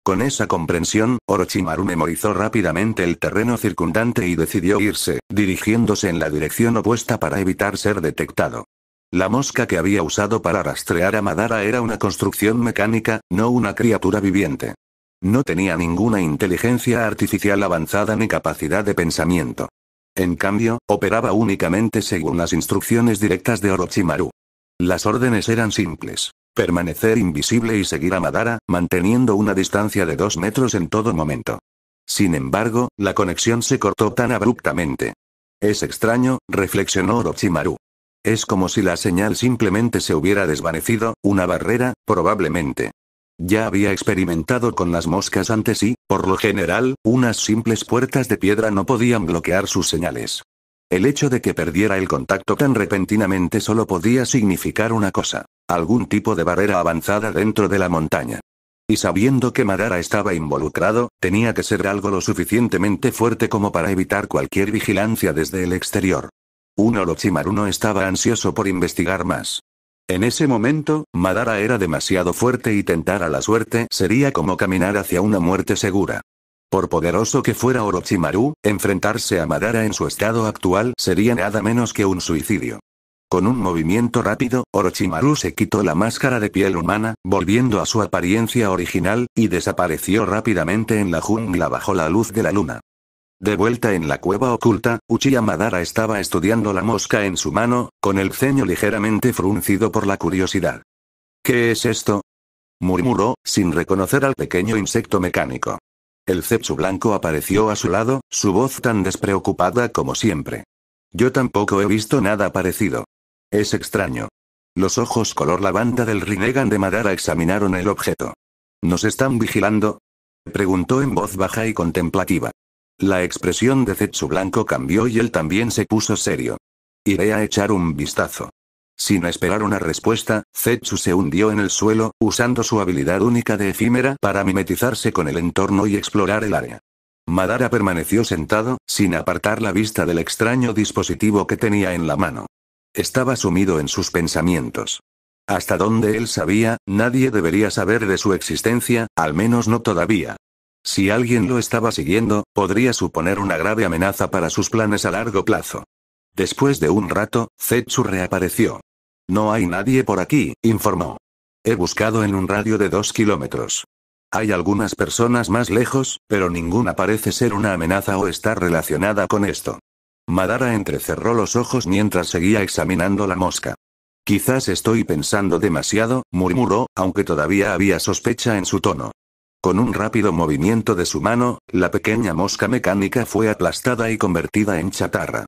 Con esa comprensión, Orochimaru memorizó rápidamente el terreno circundante y decidió irse, dirigiéndose en la dirección opuesta para evitar ser detectado. La mosca que había usado para rastrear a Madara era una construcción mecánica, no una criatura viviente. No tenía ninguna inteligencia artificial avanzada ni capacidad de pensamiento. En cambio, operaba únicamente según las instrucciones directas de Orochimaru. Las órdenes eran simples. Permanecer invisible y seguir a Madara, manteniendo una distancia de 2 metros en todo momento. Sin embargo, la conexión se cortó tan abruptamente. Es extraño, reflexionó Orochimaru. Es como si la señal simplemente se hubiera desvanecido, una barrera, probablemente. Ya había experimentado con las moscas antes y, por lo general, unas simples puertas de piedra no podían bloquear sus señales. El hecho de que perdiera el contacto tan repentinamente solo podía significar una cosa: algún tipo de barrera avanzada dentro de la montaña. Y sabiendo que Madara estaba involucrado, tenía que ser algo lo suficientemente fuerte como para evitar cualquier vigilancia desde el exterior. Orochimaru no estaba ansioso por investigar más. En ese momento, Madara era demasiado fuerte y tentar a la suerte sería como caminar hacia una muerte segura. Por poderoso que fuera Orochimaru, enfrentarse a Madara en su estado actual sería nada menos que un suicidio. Con un movimiento rápido, Orochimaru se quitó la máscara de piel humana, volviendo a su apariencia original, y desapareció rápidamente en la jungla bajo la luz de la luna. De vuelta en la cueva oculta, Uchiha Madara estaba estudiando la mosca en su mano, con el ceño ligeramente fruncido por la curiosidad. ¿Qué es esto?, murmuró, sin reconocer al pequeño insecto mecánico. El Zetsu blanco apareció a su lado, su voz tan despreocupada como siempre. Yo tampoco he visto nada parecido. Es extraño. Los ojos color lavanda del Rinnegan de Madara examinaron el objeto. ¿Nos están vigilando?, preguntó en voz baja y contemplativa. La expresión de Zetsu blanco cambió y él también se puso serio. Iré a echar un vistazo. Sin esperar una respuesta, Zetsu se hundió en el suelo, usando su habilidad única de efímera para mimetizarse con el entorno y explorar el área. Madara permaneció sentado, sin apartar la vista del extraño dispositivo que tenía en la mano. Estaba sumido en sus pensamientos. Hasta donde él sabía, nadie debería saber de su existencia, al menos no todavía. Si alguien lo estaba siguiendo, podría suponer una grave amenaza para sus planes a largo plazo. Después de un rato, Zetsu reapareció. No hay nadie por aquí, informó. He buscado en un radio de 2 kilómetros. Hay algunas personas más lejos, pero ninguna parece ser una amenaza o estar relacionada con esto. Madara entrecerró los ojos mientras seguía examinando la mosca. Quizás estoy pensando demasiado, murmuró, aunque todavía había sospecha en su tono. Con un rápido movimiento de su mano, la pequeña mosca mecánica fue aplastada y convertida en chatarra.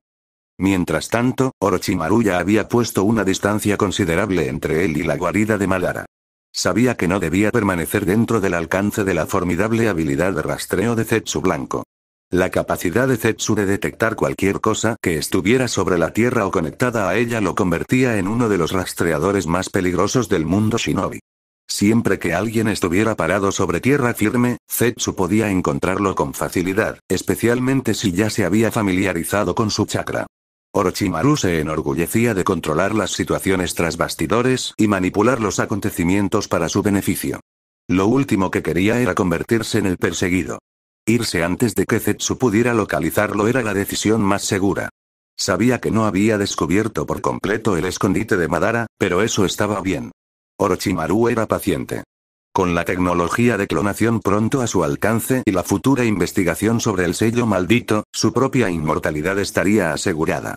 Mientras tanto, Orochimaru ya había puesto una distancia considerable entre él y la guarida de Madara. Sabía que no debía permanecer dentro del alcance de la formidable habilidad de rastreo de Zetsu Blanco. La capacidad de Zetsu de detectar cualquier cosa que estuviera sobre la tierra o conectada a ella lo convertía en uno de los rastreadores más peligrosos del mundo shinobi. Siempre que alguien estuviera parado sobre tierra firme, Zetsu podía encontrarlo con facilidad, especialmente si ya se había familiarizado con su chakra. Orochimaru se enorgullecía de controlar las situaciones tras bastidores y manipular los acontecimientos para su beneficio. Lo último que quería era convertirse en el perseguido. Irse antes de que Zetsu pudiera localizarlo era la decisión más segura. Sabía que no había descubierto por completo el escondite de Madara, pero eso estaba bien. Orochimaru era paciente. Con la tecnología de clonación pronto a su alcance y la futura investigación sobre el sello maldito, su propia inmortalidad estaría asegurada.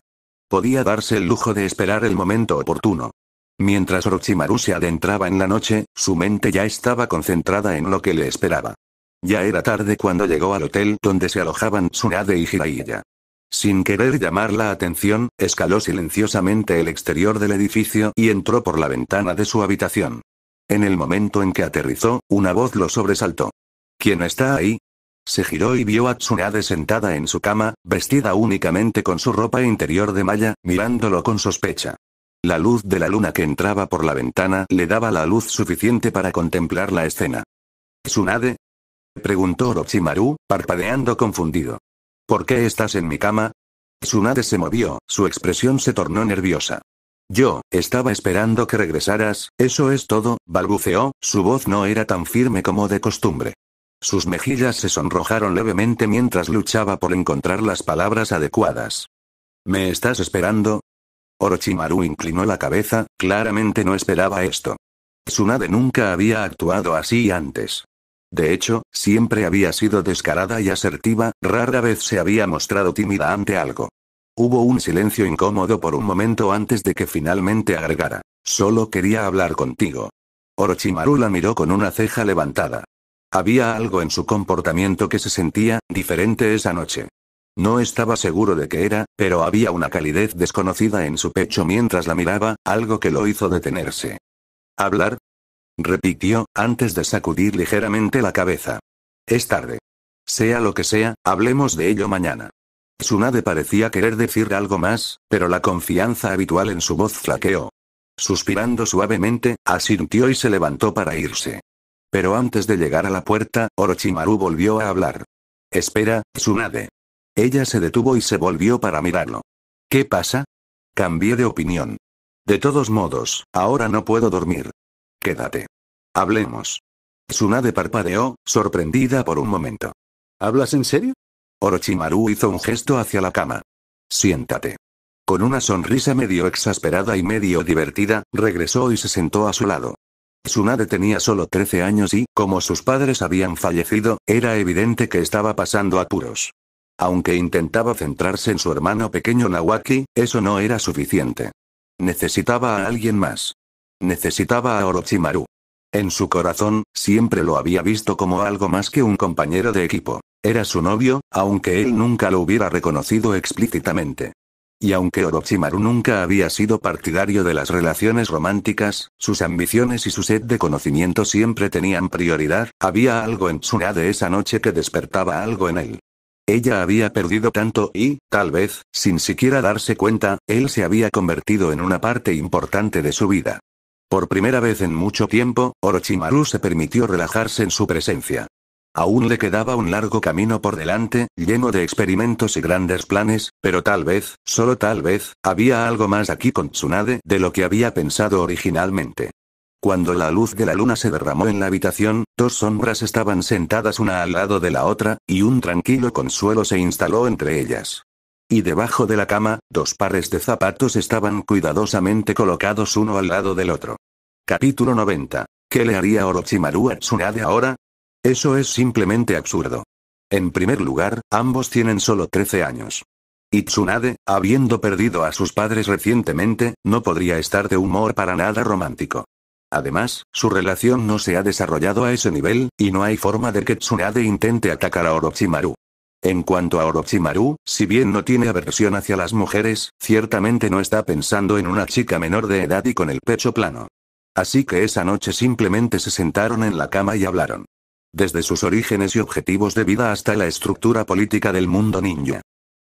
Podía darse el lujo de esperar el momento oportuno. Mientras Orochimaru se adentraba en la noche, su mente ya estaba concentrada en lo que le esperaba. Ya era tarde cuando llegó al hotel donde se alojaban Tsunade y Jiraiya. Sin querer llamar la atención, escaló silenciosamente el exterior del edificio y entró por la ventana de su habitación. En el momento en que aterrizó, una voz lo sobresaltó. ¿Quién está ahí? Se giró y vio a Tsunade sentada en su cama, vestida únicamente con su ropa interior de malla, mirándolo con sospecha. La luz de la luna que entraba por la ventana le daba la luz suficiente para contemplar la escena. ¿Tsunade? Preguntó Orochimaru, parpadeando confundido. ¿Por qué estás en mi cama? Tsunade se movió, su expresión se tornó nerviosa. Yo, estaba esperando que regresaras, eso es todo, balbuceó, su voz no era tan firme como de costumbre. Sus mejillas se sonrojaron levemente mientras luchaba por encontrar las palabras adecuadas. ¿Me estás esperando? Orochimaru inclinó la cabeza, claramente no esperaba esto. Tsunade nunca había actuado así antes. De hecho, siempre había sido descarada y asertiva, rara vez se había mostrado tímida ante algo. Hubo un silencio incómodo por un momento antes de que finalmente agregara. Solo quería hablar contigo. Orochimaru la miró con una ceja levantada. Había algo en su comportamiento que se sentía diferente esa noche. No estaba seguro de qué era, pero había una calidez desconocida en su pecho mientras la miraba, algo que lo hizo detenerse. ¿Hablar? Repitió, antes de sacudir ligeramente la cabeza. Es tarde. Sea lo que sea, hablemos de ello mañana. Tsunade parecía querer decir algo más, pero la confianza habitual en su voz flaqueó. Suspirando suavemente, asintió y se levantó para irse. Pero antes de llegar a la puerta, Orochimaru volvió a hablar. Espera, Tsunade. Ella se detuvo y se volvió para mirarlo. ¿Qué pasa? Cambié de opinión. De todos modos, ahora no puedo dormir. Quédate. Hablemos. Tsunade parpadeó, sorprendida por un momento. ¿Hablas en serio? Orochimaru hizo un gesto hacia la cama. Siéntate. Con una sonrisa medio exasperada y medio divertida, regresó y se sentó a su lado. Tsunade tenía solo 13 años y, como sus padres habían fallecido, era evidente que estaba pasando apuros. Aunque intentaba centrarse en su hermano pequeño Nawaki, eso no era suficiente. Necesitaba a alguien más. Necesitaba a Orochimaru. En su corazón, siempre lo había visto como algo más que un compañero de equipo. Era su novio, aunque él nunca lo hubiera reconocido explícitamente. Y aunque Orochimaru nunca había sido partidario de las relaciones románticas, sus ambiciones y su sed de conocimiento siempre tenían prioridad, había algo en Tsunade esa noche que despertaba algo en él. Ella había perdido tanto y, tal vez, sin siquiera darse cuenta, él se había convertido en una parte importante de su vida. Por primera vez en mucho tiempo, Orochimaru se permitió relajarse en su presencia. Aún le quedaba un largo camino por delante, lleno de experimentos y grandes planes, pero tal vez, solo tal vez, había algo más aquí con Tsunade de lo que había pensado originalmente. Cuando la luz de la luna se derramó en la habitación, dos sombras estaban sentadas una al lado de la otra, y un tranquilo consuelo se instaló entre ellas. Y debajo de la cama, dos pares de zapatos estaban cuidadosamente colocados uno al lado del otro. Capítulo 90. ¿Qué le haría Orochimaru a Tsunade ahora? Eso es simplemente absurdo. En primer lugar, ambos tienen solo 13 años. Y Tsunade, habiendo perdido a sus padres recientemente, no podría estar de humor para nada romántico. Además, su relación no se ha desarrollado a ese nivel, y no hay forma de que Tsunade intente atacar a Orochimaru. En cuanto a Orochimaru, si bien no tiene aversión hacia las mujeres, ciertamente no está pensando en una chica menor de edad y con el pecho plano. Así que esa noche simplemente se sentaron en la cama y hablaron. Desde sus orígenes y objetivos de vida hasta la estructura política del mundo ninja.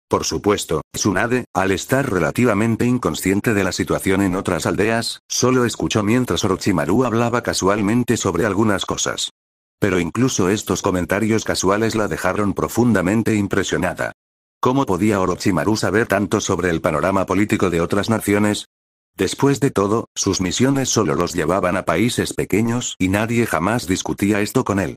Por supuesto, Tsunade, al estar relativamente inconsciente de la situación en otras aldeas, solo escuchó mientras Orochimaru hablaba casualmente sobre algunas cosas. Pero incluso estos comentarios casuales la dejaron profundamente impresionada. ¿Cómo podía Orochimaru saber tanto sobre el panorama político de otras naciones? Después de todo, sus misiones solo los llevaban a países pequeños y nadie jamás discutía esto con él.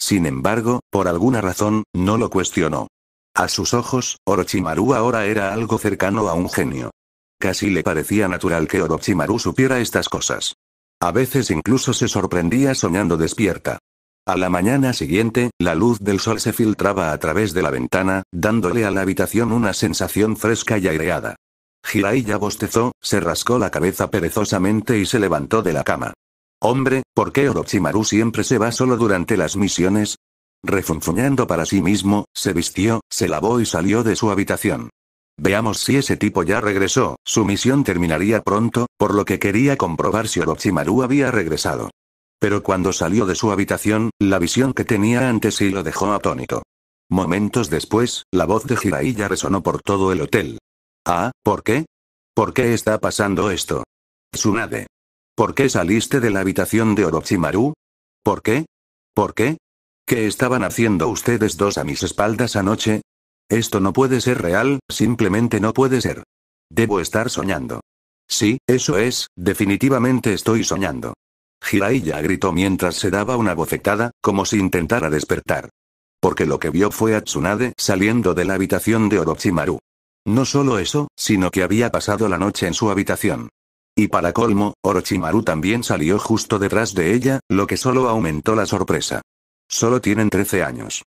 Sin embargo, por alguna razón, no lo cuestionó. A sus ojos, Orochimaru ahora era algo cercano a un genio. Casi le parecía natural que Orochimaru supiera estas cosas. A veces incluso se sorprendía soñando despierta. A la mañana siguiente, la luz del sol se filtraba a través de la ventana, dándole a la habitación una sensación fresca y aireada. Jiraiya bostezó, se rascó la cabeza perezosamente y se levantó de la cama. Hombre, ¿por qué Orochimaru siempre se va solo durante las misiones? Refunfuñando para sí mismo, se vistió, se lavó y salió de su habitación. Veamos si ese tipo ya regresó, su misión terminaría pronto, por lo que quería comprobar si Orochimaru había regresado. Pero cuando salió de su habitación, la visión que tenía ante sí lo dejó atónito. Momentos después, la voz de Jiraiya resonó por todo el hotel. Ah, ¿por qué? ¿Por qué está pasando esto? Tsunade. ¿Por qué saliste de la habitación de Orochimaru? ¿Por qué? ¿Por qué? ¿Qué estaban haciendo ustedes dos a mis espaldas anoche? Esto no puede ser real, simplemente no puede ser. Debo estar soñando. Sí, eso es, definitivamente estoy soñando. Jiraiya gritó mientras se daba una bofetada, como si intentara despertar. Porque lo que vio fue a Tsunade saliendo de la habitación de Orochimaru. No solo eso, sino que había pasado la noche en su habitación. Y para colmo, Orochimaru también salió justo detrás de ella, lo que solo aumentó la sorpresa. Solo tienen 13 años.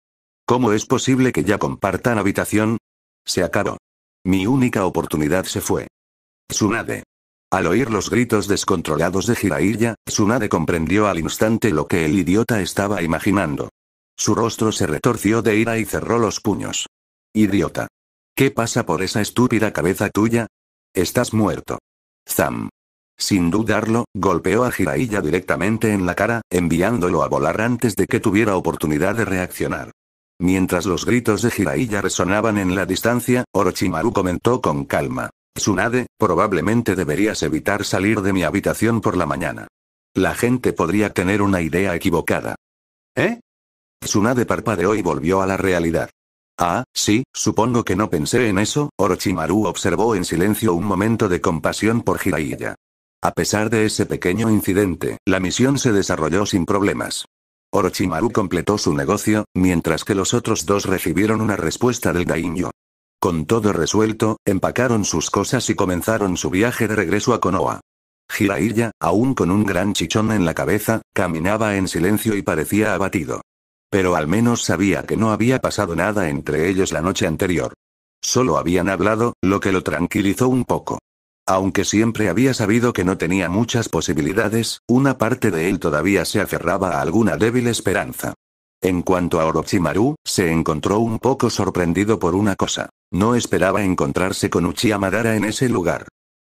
¿Cómo es posible que ya compartan habitación? Se acabó. Mi única oportunidad se fue. Tsunade. Al oír los gritos descontrolados de Jiraiya, Tsunade comprendió al instante lo que el idiota estaba imaginando. Su rostro se retorció de ira y cerró los puños. Idiota. ¿Qué pasa por esa estúpida cabeza tuya? Estás muerto. Zam. Sin dudarlo, golpeó a Jiraiya directamente en la cara, enviándolo a volar antes de que tuviera oportunidad de reaccionar. Mientras los gritos de Jiraiya resonaban en la distancia, Orochimaru comentó con calma. Tsunade, probablemente deberías evitar salir de mi habitación por la mañana. La gente podría tener una idea equivocada. ¿Eh? Tsunade parpadeó y volvió a la realidad. Ah, sí, supongo que no pensé en eso. Orochimaru observó en silencio un momento de compasión por Jiraiya. A pesar de ese pequeño incidente, la misión se desarrolló sin problemas. Orochimaru completó su negocio, mientras que los otros dos recibieron una respuesta del daimyo. Con todo resuelto, empacaron sus cosas y comenzaron su viaje de regreso a Konoha. Jiraiya, aún con un gran chichón en la cabeza, caminaba en silencio y parecía abatido. Pero al menos sabía que no había pasado nada entre ellos la noche anterior. Solo habían hablado, lo que lo tranquilizó un poco. Aunque siempre había sabido que no tenía muchas posibilidades, una parte de él todavía se aferraba a alguna débil esperanza. En cuanto a Orochimaru, se encontró un poco sorprendido por una cosa. No esperaba encontrarse con Uchiha Madara en ese lugar.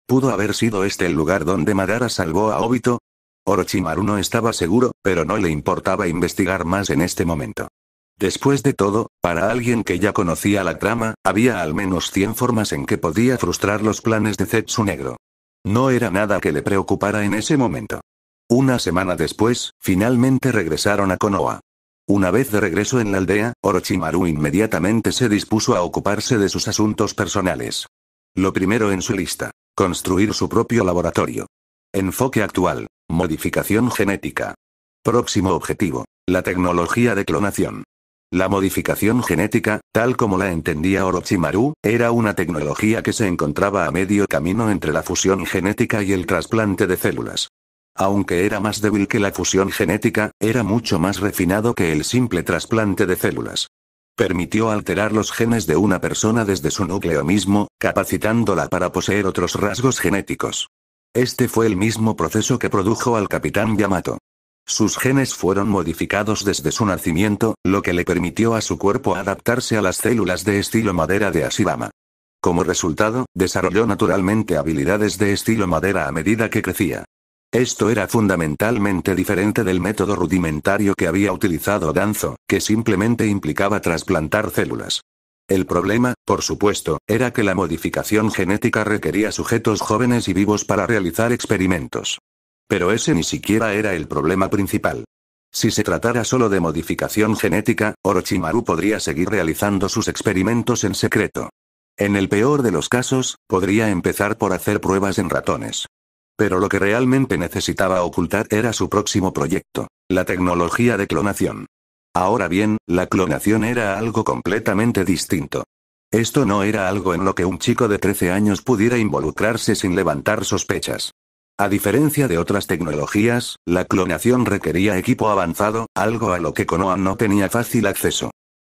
¿Pudo haber sido este el lugar donde Madara salvó a Obito? Orochimaru no estaba seguro, pero no le importaba investigar más en este momento. Después de todo, para alguien que ya conocía la trama, había al menos 100 formas en que podía frustrar los planes de Zetsu Negro. No era nada que le preocupara en ese momento. Una semana después, finalmente regresaron a Konoha. Una vez de regreso en la aldea, Orochimaru inmediatamente se dispuso a ocuparse de sus asuntos personales. Lo primero en su lista: construir su propio laboratorio. Enfoque actual: modificación genética. Próximo objetivo: la tecnología de clonación. La modificación genética, tal como la entendía Orochimaru, era una tecnología que se encontraba a medio camino entre la fusión genética y el trasplante de células. Aunque era más débil que la fusión genética, era mucho más refinado que el simple trasplante de células. Permitió alterar los genes de una persona desde su núcleo mismo, capacitándola para poseer otros rasgos genéticos. Este fue el mismo proceso que produjo al Capitán Yamato. Sus genes fueron modificados desde su nacimiento, lo que le permitió a su cuerpo adaptarse a las células de estilo madera de Ashirama. Como resultado, desarrolló naturalmente habilidades de estilo madera a medida que crecía. Esto era fundamentalmente diferente del método rudimentario que había utilizado Danzo, que simplemente implicaba trasplantar células. El problema, por supuesto, era que la modificación genética requería sujetos jóvenes y vivos para realizar experimentos. Pero ese ni siquiera era el problema principal. Si se tratara solo de modificación genética, Orochimaru podría seguir realizando sus experimentos en secreto. En el peor de los casos, podría empezar por hacer pruebas en ratones. Pero lo que realmente necesitaba ocultar era su próximo proyecto, la tecnología de clonación. Ahora bien, la clonación era algo completamente distinto. Esto no era algo en lo que un chico de 13 años pudiera involucrarse sin levantar sospechas. A diferencia de otras tecnologías, la clonación requería equipo avanzado, algo a lo que Konoha no tenía fácil acceso.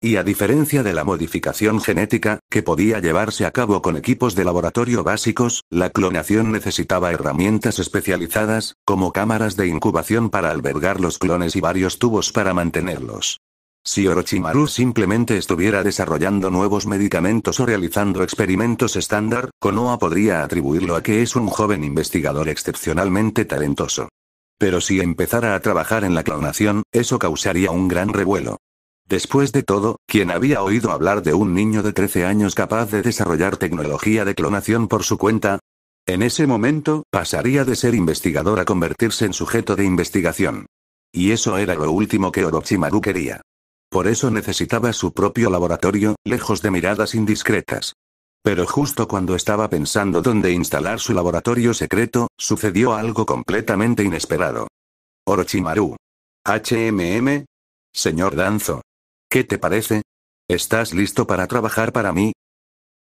Y a diferencia de la modificación genética, que podía llevarse a cabo con equipos de laboratorio básicos, la clonación necesitaba herramientas especializadas, como cámaras de incubación para albergar los clones y varios tubos para mantenerlos. Si Orochimaru simplemente estuviera desarrollando nuevos medicamentos o realizando experimentos estándar, Konoha podría atribuirlo a que es un joven investigador excepcionalmente talentoso. Pero si empezara a trabajar en la clonación, eso causaría un gran revuelo. Después de todo, ¿quién había oído hablar de un niño de 13 años capaz de desarrollar tecnología de clonación por su cuenta? En ese momento, pasaría de ser investigador a convertirse en sujeto de investigación. Y eso era lo último que Orochimaru quería. Por eso necesitaba su propio laboratorio, lejos de miradas indiscretas. Pero justo cuando estaba pensando dónde instalar su laboratorio secreto, sucedió algo completamente inesperado. Orochimaru. HMM. Señor Danzo. ¿Qué te parece? ¿Estás listo para trabajar para mí?